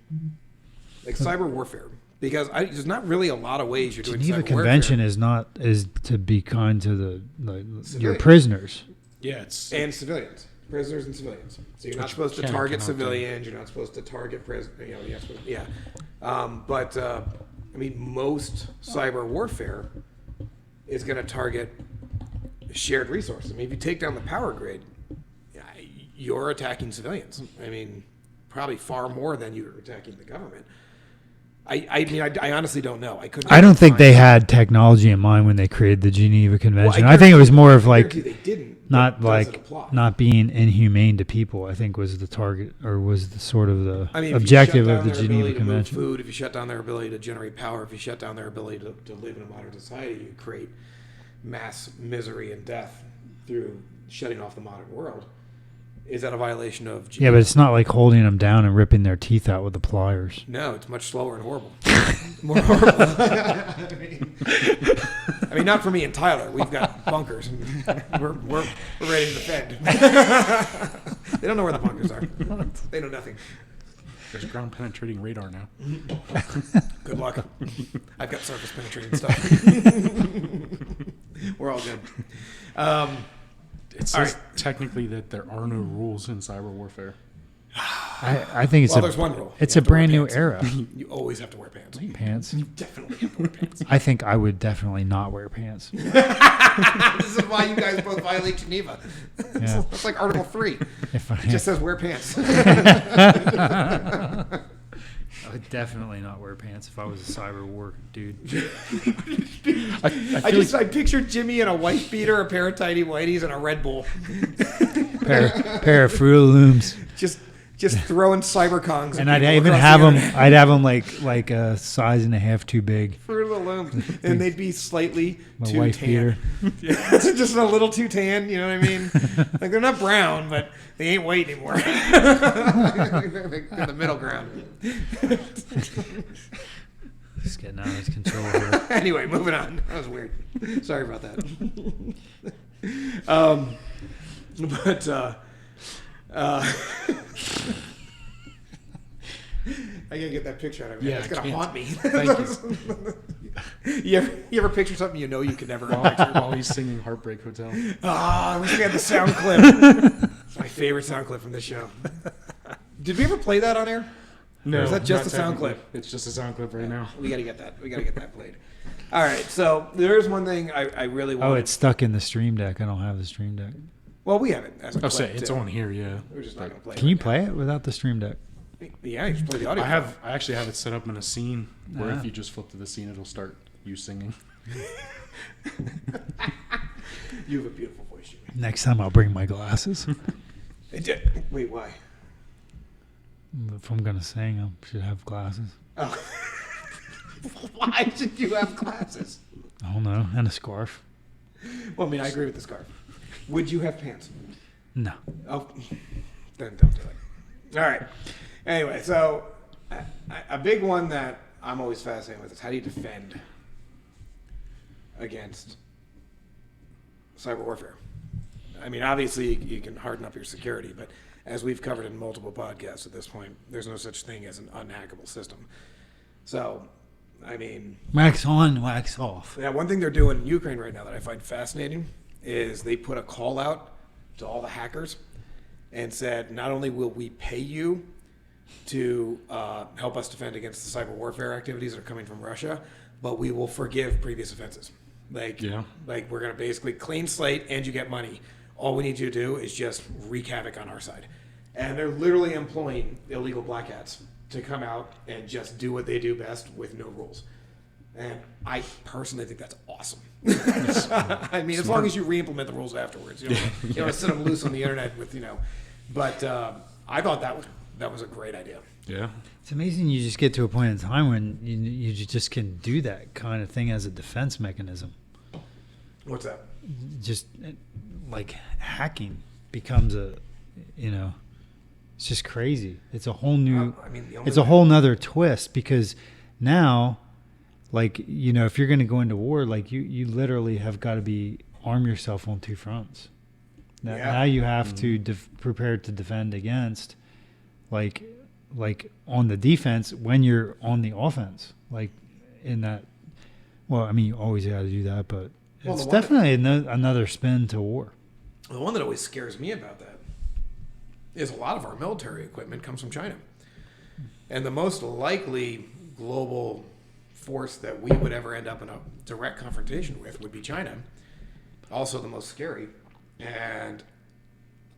Like cyber warfare? Because there's not really a lot of ways you're doing Geneva cyber Convention warfare. is to be kind to your Civilians. prisoners. Yeah, it's And civilians, prisoners and civilians. So you're not Which supposed to can and target cannot do. civilians. You're not supposed to target prisoners. But most cyber warfare is going to target shared resources. I mean, if you take down the power grid, you're attacking civilians. I mean, probably far more than you're attacking the government. I honestly don't know. I don't think they had technology in mind when they created the Geneva Convention. Well, I think it was more of like they didn't. not But does it apply? not being inhumane to people. I think was the target or was the sort of the I mean, objective if you of shut the down their Geneva ability to move Convention. food, if you shut down their ability to generate power, if you shut down their ability to live in a modern society, you create mass misery and death through shutting off the modern world. Is that a violation of Geneva? Yeah, but it's not like holding them down and ripping their teeth out with the pliers. No, it's much slower and horrible. More horrible. I mean, not for me and Tyler. We've got bunkers. And we're ready to defend. They don't know where the bunkers are. They know nothing. There's ground penetrating radar now. Good luck. I've got surface penetrating stuff. We're all good. It says technically that there are no rules in cyber warfare. I think it's There's one rule. It's You a have to wear brand new pants. era. You always have to wear pants. Pants. You definitely have to wear pants. I think I would definitely not wear pants. This is why you guys both violate Geneva. Yeah. It's like Article 3. If I, It just says wear pants. I would definitely not wear pants if I was a cyber war dude. I pictured Jimmy in a white beater, a pair of tidy whities, and a Red Bull. pair of Fruit Looms. Just throwing cyber kongs. And I'd even have them. I'd have them like a size and a half too big. Fruit of the Looms, and they'd be slightly My too wife tan. beater. Yeah, just a little too tan. You know what I mean? Like they're not brown, but they ain't white anymore. They're in the middle ground. Just getting out of control here. Anyway, moving on. That was weird. Sorry about that. I gotta get that picture out of me. Yeah, It's gonna haunt me. Thank you. You ever picture something you know you could never While, picture? while he's singing Heartbreak Hotel. I wish we had the sound clip. It's my favorite sound clip from this show. Did we ever play that on air? No, Or is that just not a sound technically. clip? It's just a sound clip right now. We gotta get that. We gotta get that played. All right. So there's one thing I really want. Oh, it's stuck in the Stream Deck. I don't have the Stream Deck. well, we have it as a I'll clip, say it's too. on here, yeah. We're just not gonna play. Can it you right play it without the Stream Deck? now. Yeah, you just play the audio. I actually have it set up in a scene where Ah. if you just flip to the scene, it'll start you singing. You have a beautiful voice, Jimmy. Next time I'll bring my glasses. Wait, why? If I'm gonna sing, I should have glasses. Oh. Why should you have glasses? I don't know, and a scarf. Well, I mean, I agree with the scarf. Would you have pants? No. Oh, then don't do it. All right. Anyway, so a big one that I'm always fascinated with is how do you defend against cyber warfare? I mean, obviously you can harden up your security, but as we've covered in multiple podcasts at this point, there's no such thing as an unhackable system. So, I mean, Wax on, wax off. yeah, one thing they're doing in Ukraine right now that I find fascinating is they put a call out to all the hackers and said, not only will we pay you to help us defend against the cyber warfare activities that are coming from Russia, but we will forgive previous offenses. Like we're going to basically clean slate and you get money. All we need you to do is just wreak havoc on our side. And they're literally employing illegal black hats to come out and just do what they do best with no rules. And I personally think that's awesome. I mean, as long as you re-implement the rules afterwards, you don't sit them loose on the internet with, But I thought that was a great idea. Yeah. It's amazing you just get to a point in time when you just can do that kind of thing as a defense mechanism. What's that? Just like hacking becomes it's just crazy. It's a whole new, it's a whole nother twist because now, like, if you're going to go into war, like you literally have got to arm yourself on two fronts. Now you have to prepare to defend against, like on the defense when you're on the offense, like in that. Well, I mean, you always got to do that, but it's definitely another spin to war. The one that always scares me about that is a lot of our military equipment comes from China. And the most likely global force that we would ever end up in a direct confrontation with would be China. Also the most scary. And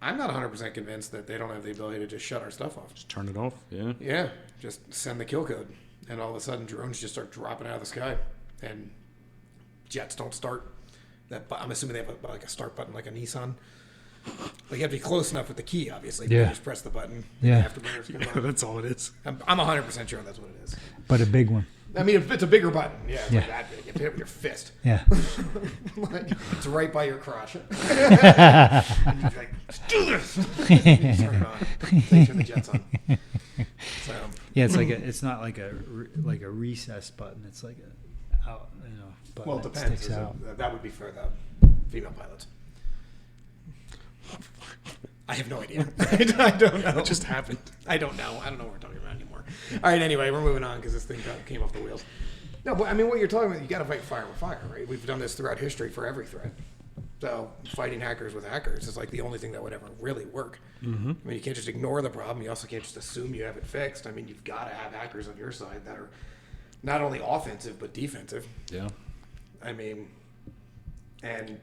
I'm not 100% convinced that they don't have the ability to just shut our stuff off. Just turn it off. Yeah. Yeah, just send the kill code, and all of a sudden drones just start dropping out of the sky, and jets don't start. I'm assuming they have like a start button, like a Nissan. Like you have to be close enough with the key, obviously. Yeah. You just press the button. Yeah. Afterburners come Yeah, on. that's all it is. I'm 100% sure that's what it is. But a big one. I mean, it's a bigger button. Yeah, it's Yeah. like that big. You hit it with your fist. Yeah. Like, it's right by your crotch. And you're like, let's do this. You turn it on. They turn the jets on. So, Yeah, it's not like a recess button. It's like a out, button well, it that depends. sticks out. That would be for the female pilots. I have no idea. I don't know. It just happened. I don't know. I don't know what we're talking about anymore. All right, anyway, we're moving on because this thing came off the wheels. No, but I mean, what you're talking about, you got to fight fire with fire, right? We've done this throughout history for every threat. So fighting hackers with hackers is like the only thing that would ever really work. Mm-hmm. I mean, you can't just ignore the problem. You also can't just assume you have it fixed. I mean, you've got to have hackers on your side that are not only offensive but defensive. Yeah. I mean, and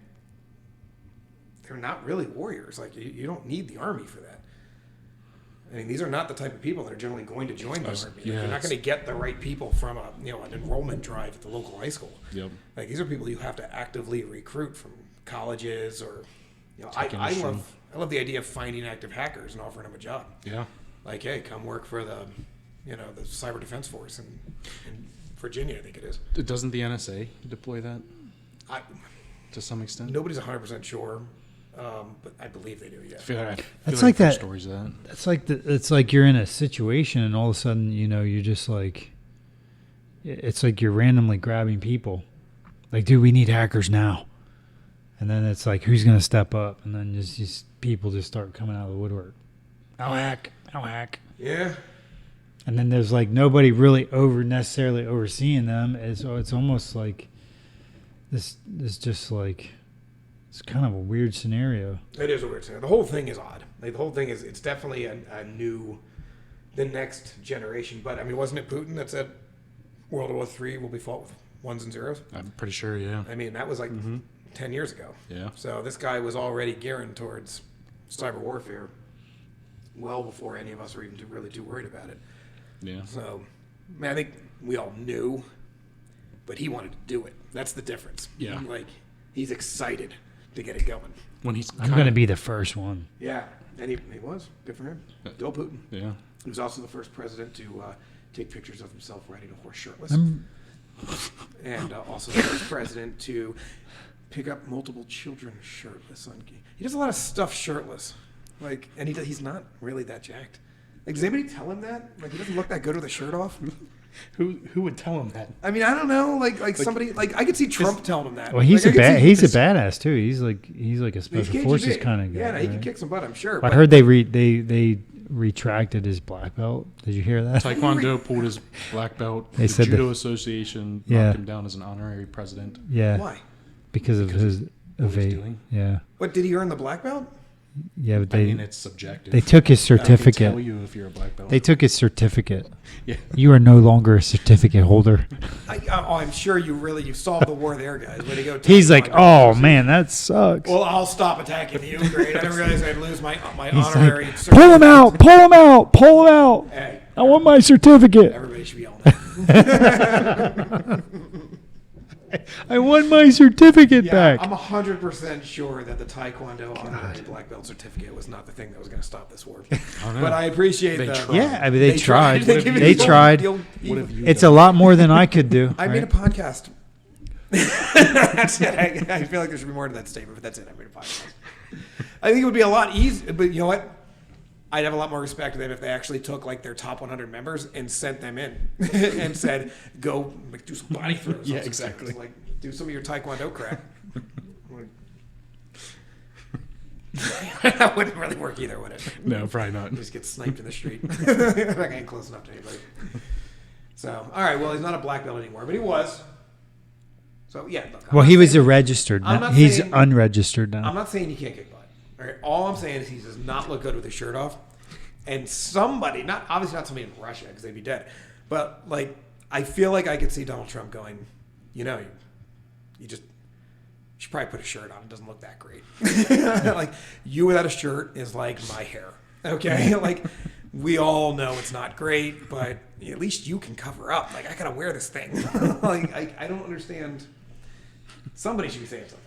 they're not really warriors. Like, you don't need the army for that. I mean, these are not the type of people that are generally going to join the army. Like, you're not going to get the right people from an enrollment drive at the local high school. Yep. Like, these are people you have to actively recruit from colleges or, I love the idea of finding active hackers and offering them a job. Yeah. Like, hey, come work for the Cyber Defense Force in Virginia, I think it is. Doesn't the NSA deploy that to some extent? Nobody's 100% sure. But I believe they do. Yeah. I feel That's like like that. Stories of that. It's like you're in a situation and all of a sudden, you're just like, it's like you're randomly grabbing people. Like, dude, we need hackers now. And then it's like, who's going to step up? And then just people just start coming out of the woodwork. I'll hack. Yeah. And then there's like nobody really necessarily overseeing them. So it's almost like this just like, it's kind of a weird scenario. It is a weird scenario. The whole thing is odd. Like, the whole thing is, it's definitely the next generation. But I mean, wasn't it Putin that said World War III will be fought with ones and zeros? I'm pretty sure, yeah. I mean, that was like 10 years ago. Yeah. So this guy was already gearing towards cyber warfare well before any of us were even really too worried about it. Yeah. So, I think we all knew, but he wanted to do it. That's the difference. Yeah. He's excited to get it going. When he's I'm going to be the first one. Yeah, and he was. Good for him. Bill Putin. Yeah. He was also the first president to take pictures of himself riding a horse shirtless. And also the first president to pick up multiple children shirtless. He does a lot of stuff shirtless. And he's not really that jacked. Does anybody tell him that? He doesn't look that good with a shirt off? Who would tell him that? I mean, I don't know. Somebody, I could see Trump telling him that. Well, he's a badass too. He's like a special forces KGB. kind of guy. Yeah, he right? can kick some butt, I'm sure. I heard they retracted his black belt. Did you hear that? Taekwondo pulled his black belt. They The said Judo Association knocked him down as an honorary president. Yeah. Why? Because of his what he's doing. Yeah. What, did he earn the black belt? Yeah, but I mean, it's subjective. they took his I can certificate. tell you if you're a black belt. They took his certificate. Yeah. You are no longer a certificate holder. I'm sure you solved the war there, guys. Way to go. He's like, oh man, that sucks. Well, I'll stop attacking you. Great. I didn't realize I'd lose my He's honorary. like, pull him out! Pull him out! Pull him out! Hey, I want my certificate. everybody should be yelling that. I want my certificate Yeah, back. I'm 100% sure that the Taekwondo honorary black belt certificate was not the thing that was going to stop this war. But I appreciate They the. tried. Yeah, I mean they tried. They gave me They the- tried. What have you It's a lot more than I could do. I made a right? podcast. That's it. I feel like there should be more to that statement, but that's it. I made a podcast. I think it would be a lot easier, but you know what? I'd have a lot more respect to them if they actually took their top 100 members and sent them in and said, "Go do some body throws." Yeah, exactly. Do some of your Taekwondo crap. That wouldn't really work either, would it? No, probably not. You just get sniped in the street. Not getting close enough to anybody. So, all right. Well, he's not a black belt anymore, but he was. So yeah. Look, Well, he was a registered. I'm not He's saying- unregistered now. I'm not saying he can't kick butt. All right. All I'm saying is he does not look good with his shirt off. And somebody, obviously not somebody in Russia because they'd be dead, but I feel like I could see Donald Trump going, you should probably put a shirt on. It doesn't look that great. Like, you without a shirt is like my hair. Okay? Like, we all know it's not great, but at least you can cover up. Like, I got to wear this thing. Like, I don't understand. Somebody should be saying something.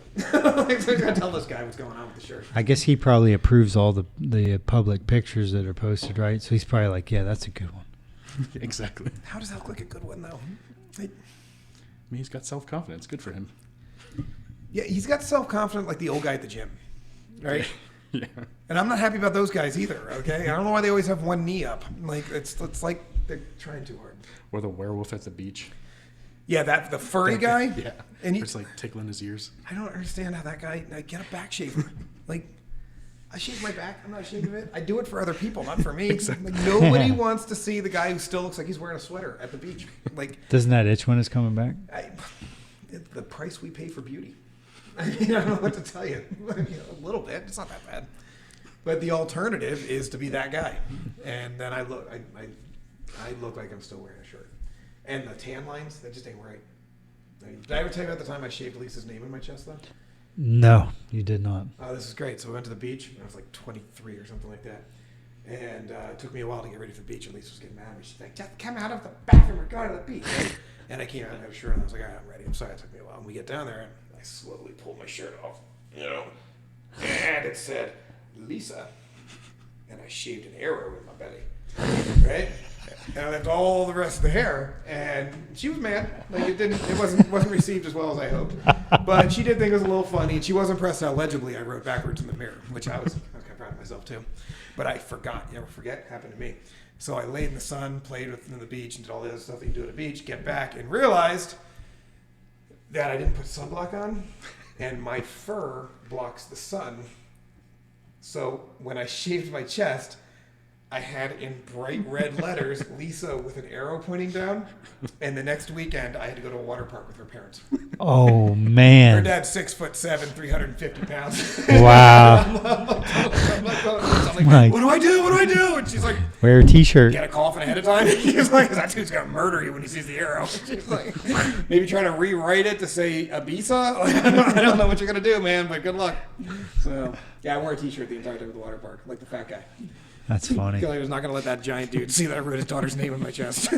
Like, so I got to tell this guy what's going on with the shirt. I guess he probably approves all the public pictures that are posted, right? So he's probably like, yeah, that's a good one. Exactly. How does that look like a good one, though? Like, I mean, he's got self-confidence. Good for him. yeah, he's got self-confidence like the old guy at the gym, right? Yeah. And I'm not happy about those guys either, okay? I don't know why they always have one knee up. Like, it's like they're trying too hard. Or the werewolf at the beach. Yeah, the furry guy? Yeah. And he, It's like tickling his ears. I don't understand how that guy, like, get a back shave. Like, I shave my back. I'm not ashamed of it. I do it for other people, not for me. Exactly. Like, nobody wants to see the guy who still looks like he's wearing a sweater at the beach. Like, Doesn't that itch when it's coming back? the price we pay for beauty. I mean, I don't know what to tell you. I mean, a little bit. It's not that bad. But the alternative is to be that guy. And then I look like I'm still wearing a shirt. And the tan lines, that just ain't right. I mean, did I ever tell you about the time I shaved Lisa's name in my chest, though? No, you did not. Oh, this is great. So we went to the beach. I was like 23 or something like that. And it took me a while to get ready for the beach. And Lisa was getting mad at me. She's like, just come out of the bathroom. We're going to the beach. And I came out and I had a shirt on. I was like, all right, I'm ready. I'm sorry it took me a while. And we get down there and I slowly pulled my shirt off, and it said, Lisa. And I shaved an arrow in my belly. Right? And I left all the rest of the hair, and she was mad. Like, it wasn't received as well as I hoped. But she did think it was a little funny, and she was impressed how legibly I wrote backwards in the mirror, which I was kind of proud of myself too. But I forgot. You ever forget? Happened to me. So I laid in the sun, played with the beach, and did all the other stuff that you do at a beach. Get back and realized that I didn't put sunblock on, and my fur blocks the sun. So when I shaved my chest, I had in bright red letters, Lisa with an arrow pointing down. And the next weekend, I had to go to a water park with her parents. Oh, Her man. dad's 6'7", 350 pounds. Wow. I'm like, what do I do? What do I do? And she's like, Wear a T-shirt. get a coffin ahead of time. He's like, that dude's going to murder you when he sees the arrow. She's like, maybe trying to rewrite it to say Ibiza. I don't know what you're going to do, man, but good luck. So, yeah, I wore a T-shirt the entire time at the water park, like the fat guy. That's funny. I was not going to let that giant dude see that I wrote his daughter's name in my chest.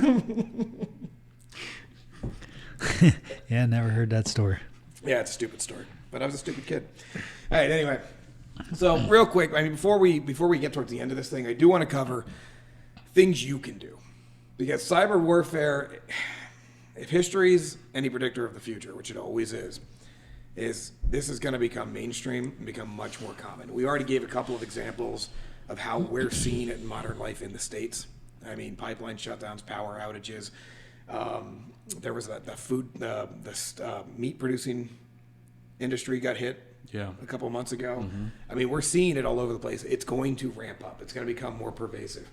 Yeah, never heard that story. Yeah, it's a stupid story, but I was a stupid kid. All right, anyway. So real quick, I mean, before we get towards the end of this thing, I do want to cover things you can do. Because cyber warfare, if history's any predictor of the future, which it always is this is going to become mainstream and become much more common. We already gave a couple of examples of how we're seeing it in modern life in the States. I mean, pipeline shutdowns, power outages. There was the meat producing industry got hit a couple of months ago. Mm-hmm. I mean, we're seeing it all over the place. It's going to ramp up. It's going to become more pervasive.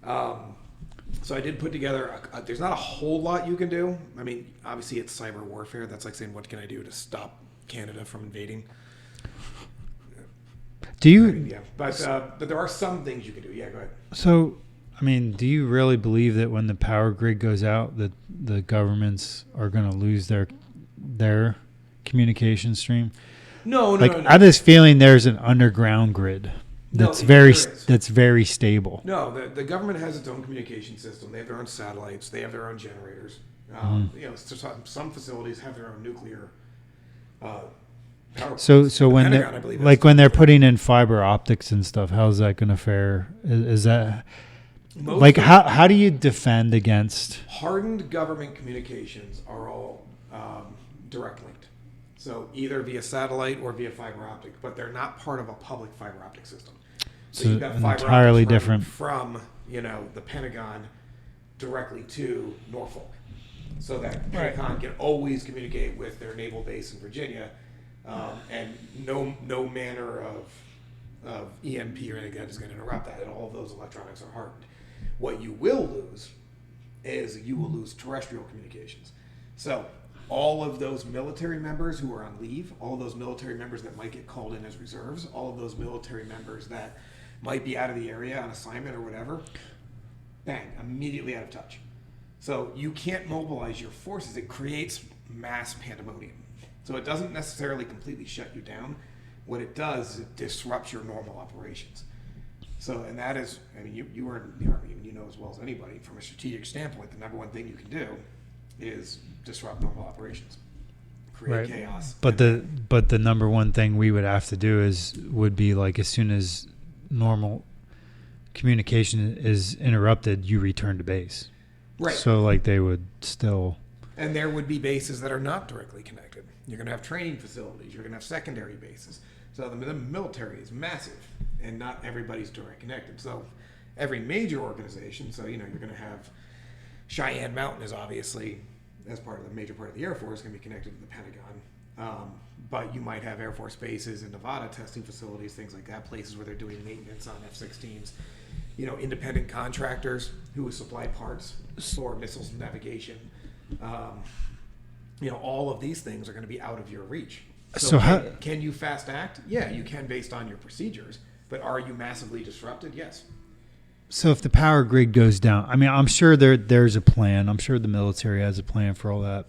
So I did put together, there's not a whole lot you can do. I mean, obviously it's cyber warfare. That's like saying, what can I do to stop Canada from invading? Do you? Yeah, but there are some things you can do. Yeah, go ahead. So, I mean, do you really believe that when the power grid goes out, that the governments are going to lose their communication stream? No. I have this feeling there's an underground grid that's very stable. No, the government has its own communication system. They have their own satellites. They have their own generators. Some facilities have their own nuclear power. So when Pentagon, when they're putting in fiber optics and stuff, how's that going to fare? Is that how do you defend against? Hardened government communications are all direct linked. So either via satellite or via fiber optic, but they're not part of a public fiber optic system. So you've got fiber entirely optics different from the Pentagon directly to Norfolk, so that Pentagon can always communicate with their naval base in Virginia, and no manner of EMP or anything like that is going to interrupt that. And all of those electronics are hardened. What you will lose is you will lose terrestrial communications. So all of those military members who are on leave, all of those military members that might get called in as reserves, all of those military members that might be out of the area on assignment or whatever, bang, immediately out of touch. So you can't mobilize your forces. It creates mass pandemonium. So it doesn't necessarily completely shut you down. What it does is it disrupts your normal operations. So, and that is, I mean, you were in the Army, and you know as well as anybody, from a strategic standpoint, the number one thing you can do is disrupt normal operations, create chaos. But the number one thing we would have to do would be like, as soon as normal communication is interrupted, you return to base. Right. So like they would still. And there would be bases that are not directly connected. You're going to have training facilities. You're going to have secondary bases. So the military is massive, and not everybody's direct connected. So every major organization, so you're going to have Cheyenne Mountain is obviously, as part of the major part of the Air Force, going to be connected to the Pentagon. But you might have Air Force bases in Nevada, testing facilities, things like that, places where they're doing maintenance on F-16s. Independent contractors who supply parts for missiles and navigation. All of these things are going to be out of your reach. So can you fast act? Yeah, you can based on your procedures. But are you massively disrupted? Yes. So if the power grid goes down, I mean, I'm sure there's a plan. I'm sure the military has a plan for all that.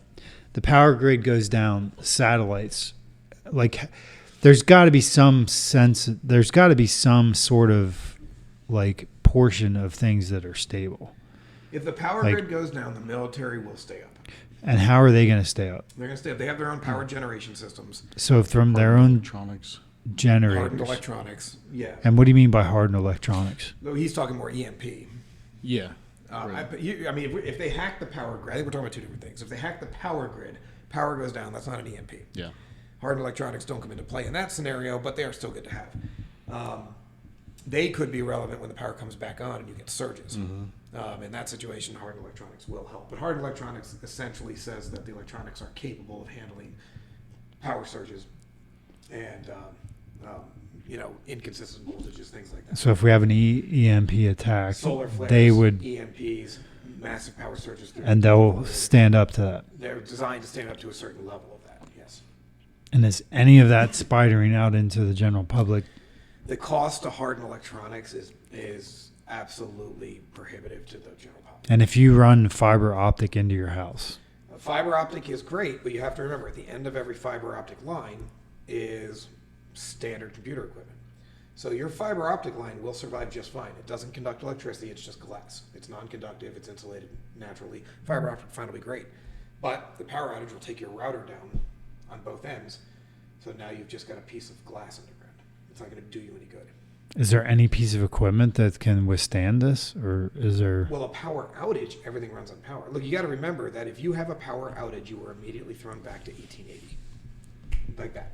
The power grid goes down, satellites, like there's got to be some sense, there's got to be some sort of like portion of things that are stable. If the power grid goes down, the military will stay up. And how are they going to stay up? They're going to stay up. They have their own power generation systems. So from their own electronics. Generators. Hardened electronics, yeah. And what do you mean by hardened electronics? No, he's talking more EMP. Yeah. Right. If they hack the power grid, I think we're talking about two different things. If they hack the power grid, power goes down, that's not an EMP. Yeah. Hardened electronics don't come into play in that scenario, but they are still good to have. They could be relevant when the power comes back on and you get surges. In that situation, hardened electronics will help. But hardened electronics essentially says that the electronics are capable of handling power surges and inconsistent voltages, things like that. So if we have an EMP attack, Solar flares, they would EMPs, massive power surges, and they'll stand up to that. They're designed to stand up to a certain level of that. Yes. And is any of that spidering out into the general public? The cost to harden electronics is absolutely prohibitive to the general public. And if you run fiber optic into your house, fiber optic is great, but you have to remember at the end of every fiber optic line is standard computer equipment. So your fiber optic line will survive just fine. It doesn't conduct electricity, it's just glass. It's non-conductive, it's insulated naturally. Fiber optic line will be great. But the power outage will take your router down on both ends. So now you've just got a piece of glass underground. It's not going to do you any good. Is there any piece of equipment that can withstand this, or is there? Well, a power outage, everything runs on power. Look, you got to remember that if you have a power outage, you are immediately thrown back to 1880, like that.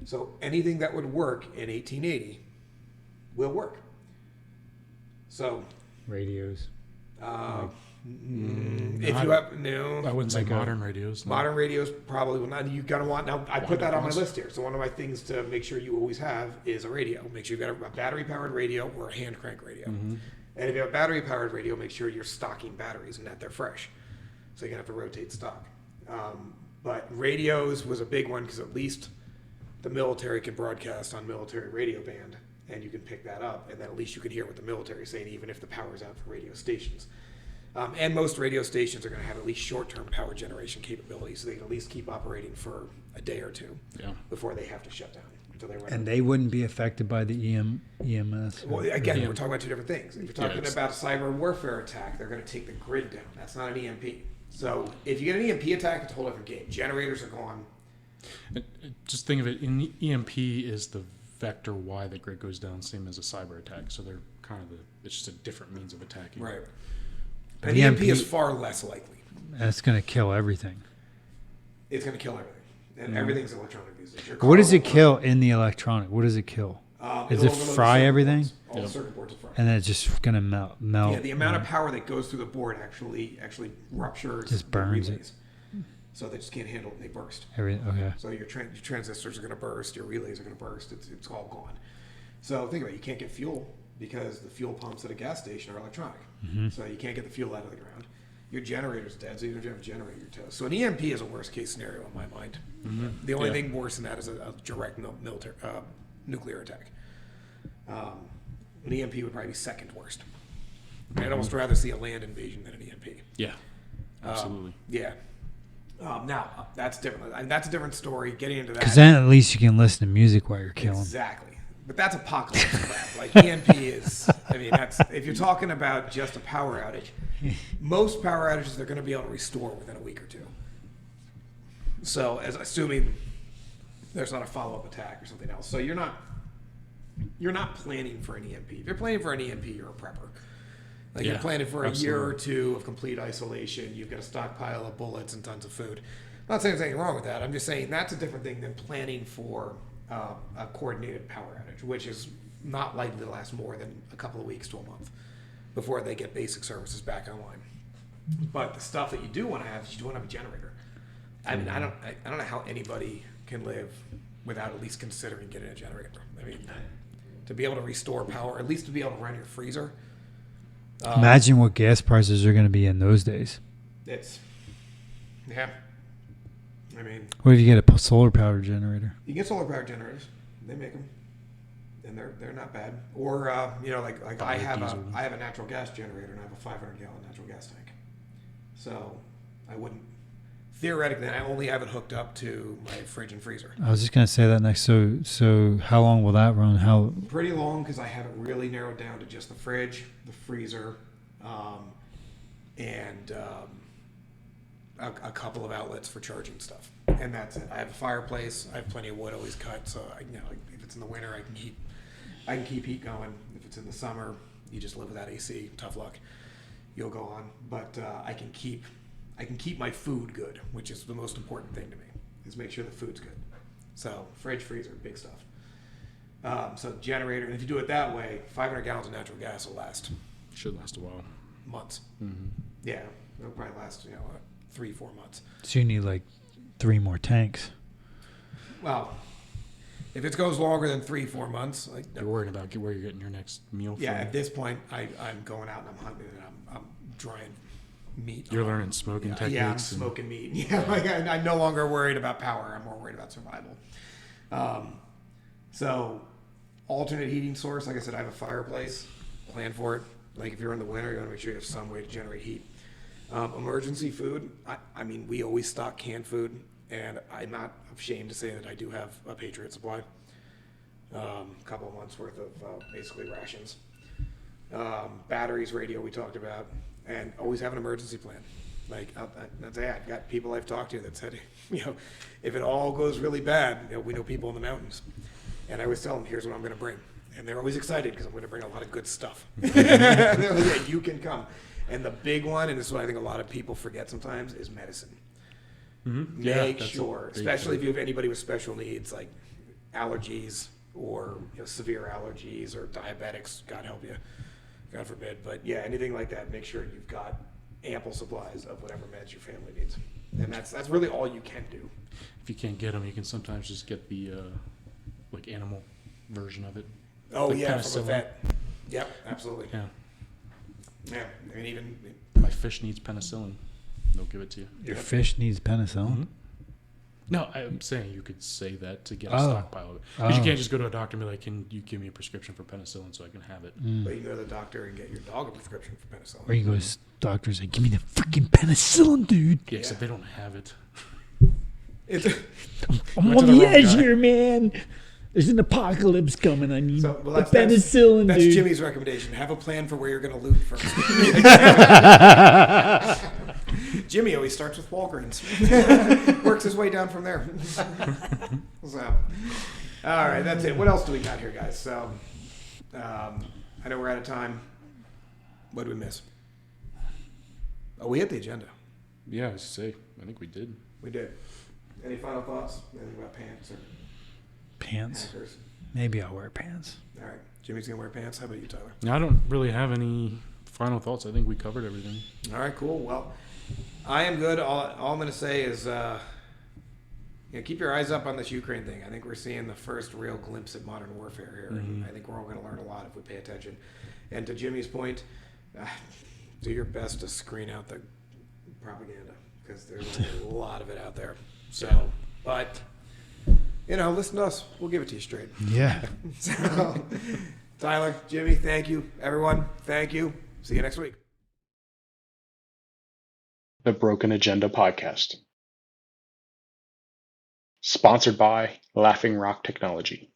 So anything that would work in 1880 will work. So Radios. If you have I wouldn't say modern radios. No. Modern radios probably will not. You're gonna want now. I put that on my list here. So one of my things to make sure you always have is a radio. Make sure you've got a battery-powered radio or a hand crank radio. And if you have a battery-powered radio, make sure you're stocking batteries and that they're fresh. So you're gonna have to rotate stock. But radios was a big one because at least the military can broadcast on military radio band, and you can pick that up, and then at least you can hear what the military is saying, even if the power's out for radio stations. And most radio stations are going to have at least short-term power generation capabilities, so they can at least keep operating for a day or two before they have to shut down. Until they run And they wouldn't be affected by the EMS? Well, again, we're talking about two different things. If you're talking about a cyber warfare attack, they're going to take the grid down. That's not an EMP. So if you get an EMP attack, it's a whole different game. Generators are gone. Just think of it, in EMP is the vector why the grid goes down, same as a cyber attack. So they're kind of it's just a different means of attacking. Right. An EMP is far less likely. And it's going to kill everything. It's going to kill everything. And everything's electronic these days. What does it kill in the electronic? What does it kill? Does it fry everything? All the circuit boards will fry. And then it's just going to melt. Yeah, the amount of power that goes through the board actually ruptures. Just burns the relays. So they just can't handle it and they burst. Okay. So your transistors are going to burst, your relays are going to burst. It's all gone. So think about it. You can't get fuel because the fuel pumps at a gas station are electronic. So you can't get the fuel out of the ground. Your generator's dead, so even if you have a generator, you're toast. So an EMP is a worst case scenario in my mind. The only thing worse than that is a direct military nuclear attack. An EMP would probably be second worst. I'd almost rather see a land invasion than an EMP. Yeah, absolutely. Yeah. Now, that's different. And that's a different story. Getting into that. Because then at least you can listen to music while you're killing. Exactly. But that's apocalypse crap. Like EMP is, I mean, that's if you're talking about just a power outage, most power outages they're going to be able to restore within a week or two. So, as assuming there's not a follow-up attack or something else. So you're not planning for an EMP. If you're planning for an EMP, you're a prepper. Like you're planning for a year or two of complete isolation. You've got a stockpile of bullets and tons of food. I'm not saying there's anything wrong with that. I'm just saying that's a different thing than planning for a coordinated power outage, which is not likely to last more than a couple of weeks to a month before they get basic services back online. But the stuff that you do want to have is you do want to have a generator. I mean, I don't know how anybody can live without at least considering getting a generator. I mean, to be able to restore power, at least to be able to run your freezer. Imagine what gas prices are going to be in those days. Yeah. I mean, what if you get a solar powered generator? You get solar powered generators. They make them, and they're not bad. Or like I have a natural gas generator and I have a 500-gallon natural gas tank. So I wouldn't. Theoretically, I only have it hooked up to my fridge and freezer. I was just going to say that next. So how long will that run? Pretty long, because I have it really narrowed down to just the fridge, the freezer, and a couple of outlets for charging stuff, and that's it. I have a fireplace. I have plenty of wood always cut, so if it's in the winter, I can keep heat going. If it's in the summer, you just live without AC. Tough luck. You'll go on, but I can keep my food good, which is the most important thing to me, is make sure the food's good. So fridge, freezer, big stuff. So generator, and if you do it that way, 500 gallons of natural gas will last. Should last a while. Months. Mm-hmm. Yeah, it'll probably last 3-4 months. So you need like 3 more tanks. Well, if it goes longer than 3-4 months, you're worried about where you're getting your next meal from. Yeah, at this point, I'm going out and I'm hunting and I'm drying meat. You're learning smoking techniques. Yeah, I'm smoking meat. Yeah, I'm no longer worried about power. I'm more worried about survival. So, alternate heating source. Like I said, I have a fireplace. Plan for it. Like if you're in the winter, you want to make sure you have some way to generate heat. Emergency food. I mean, we always stock canned food, and I'm not ashamed to say that I do have a Patriot supply. A couple of months worth of basically rations. Batteries, radio we talked about, and always have an emergency plan. Like I've got people I've talked to that said, if it all goes really bad, we know people in the mountains, and I always tell them, here's what I'm going to bring, and they're always excited because I'm going to bring a lot of good stuff. They're like, yeah, you can come. And the big one, and this is what I think a lot of people forget sometimes, is medicine. Mm-hmm. Make sure, especially if you have anybody with special needs, like allergies or severe allergies or diabetics, God help you, God forbid. But yeah, anything like that, make sure you've got ample supplies of whatever meds your family needs. And that's really all you can do. If you can't get them, you can sometimes just get the animal version of it. Oh, like yeah, from a vet. Yep, absolutely. Yeah. Yeah, I mean, even my fish needs penicillin. They'll give it to you. Your fish needs penicillin? Mm-hmm. No, I'm saying you could say that to get a stockpile of it. Because you can't just go to a doctor and be like, can you give me a prescription for penicillin so I can have it? But you can go to the doctor and get your dog a prescription for penicillin. Or you go to doctors and give me the freaking penicillin, dude. Yeah, except they don't have it. I'm on the edge here, man. There's an apocalypse coming. I need the penicillin, that's dude. That's Jimmy's recommendation. Have a plan for where you're going to loot first. Jimmy always starts with Walgreens. Works his way down from there. So, all right, that's it. What else do we got here, guys? So, I know we're out of time. What did we miss? Oh, we hit the agenda. Yeah, I was say, I think we did. We did. Any final thoughts? Anything about pants or pants? hackers? Maybe I'll wear pants. All right. Jimmy's going to wear pants. How about you, Tyler? I don't really have any final thoughts. I think we covered everything. All right, cool. Well, I am good. All I'm going to say is keep your eyes up on this Ukraine thing. I think we're seeing the first real glimpse at modern warfare here. Mm-hmm. And I think we're all going to learn a lot if we pay attention. And to Jimmy's point, do your best to screen out the propaganda because there's a lot of it out there. So, but, listen to us. We'll give it to you straight. Yeah. So, Tyler, Jimmy, thank you. Everyone, thank you. See you next week. The Broken Agenda Podcast. Sponsored by Laughing Rock Technology.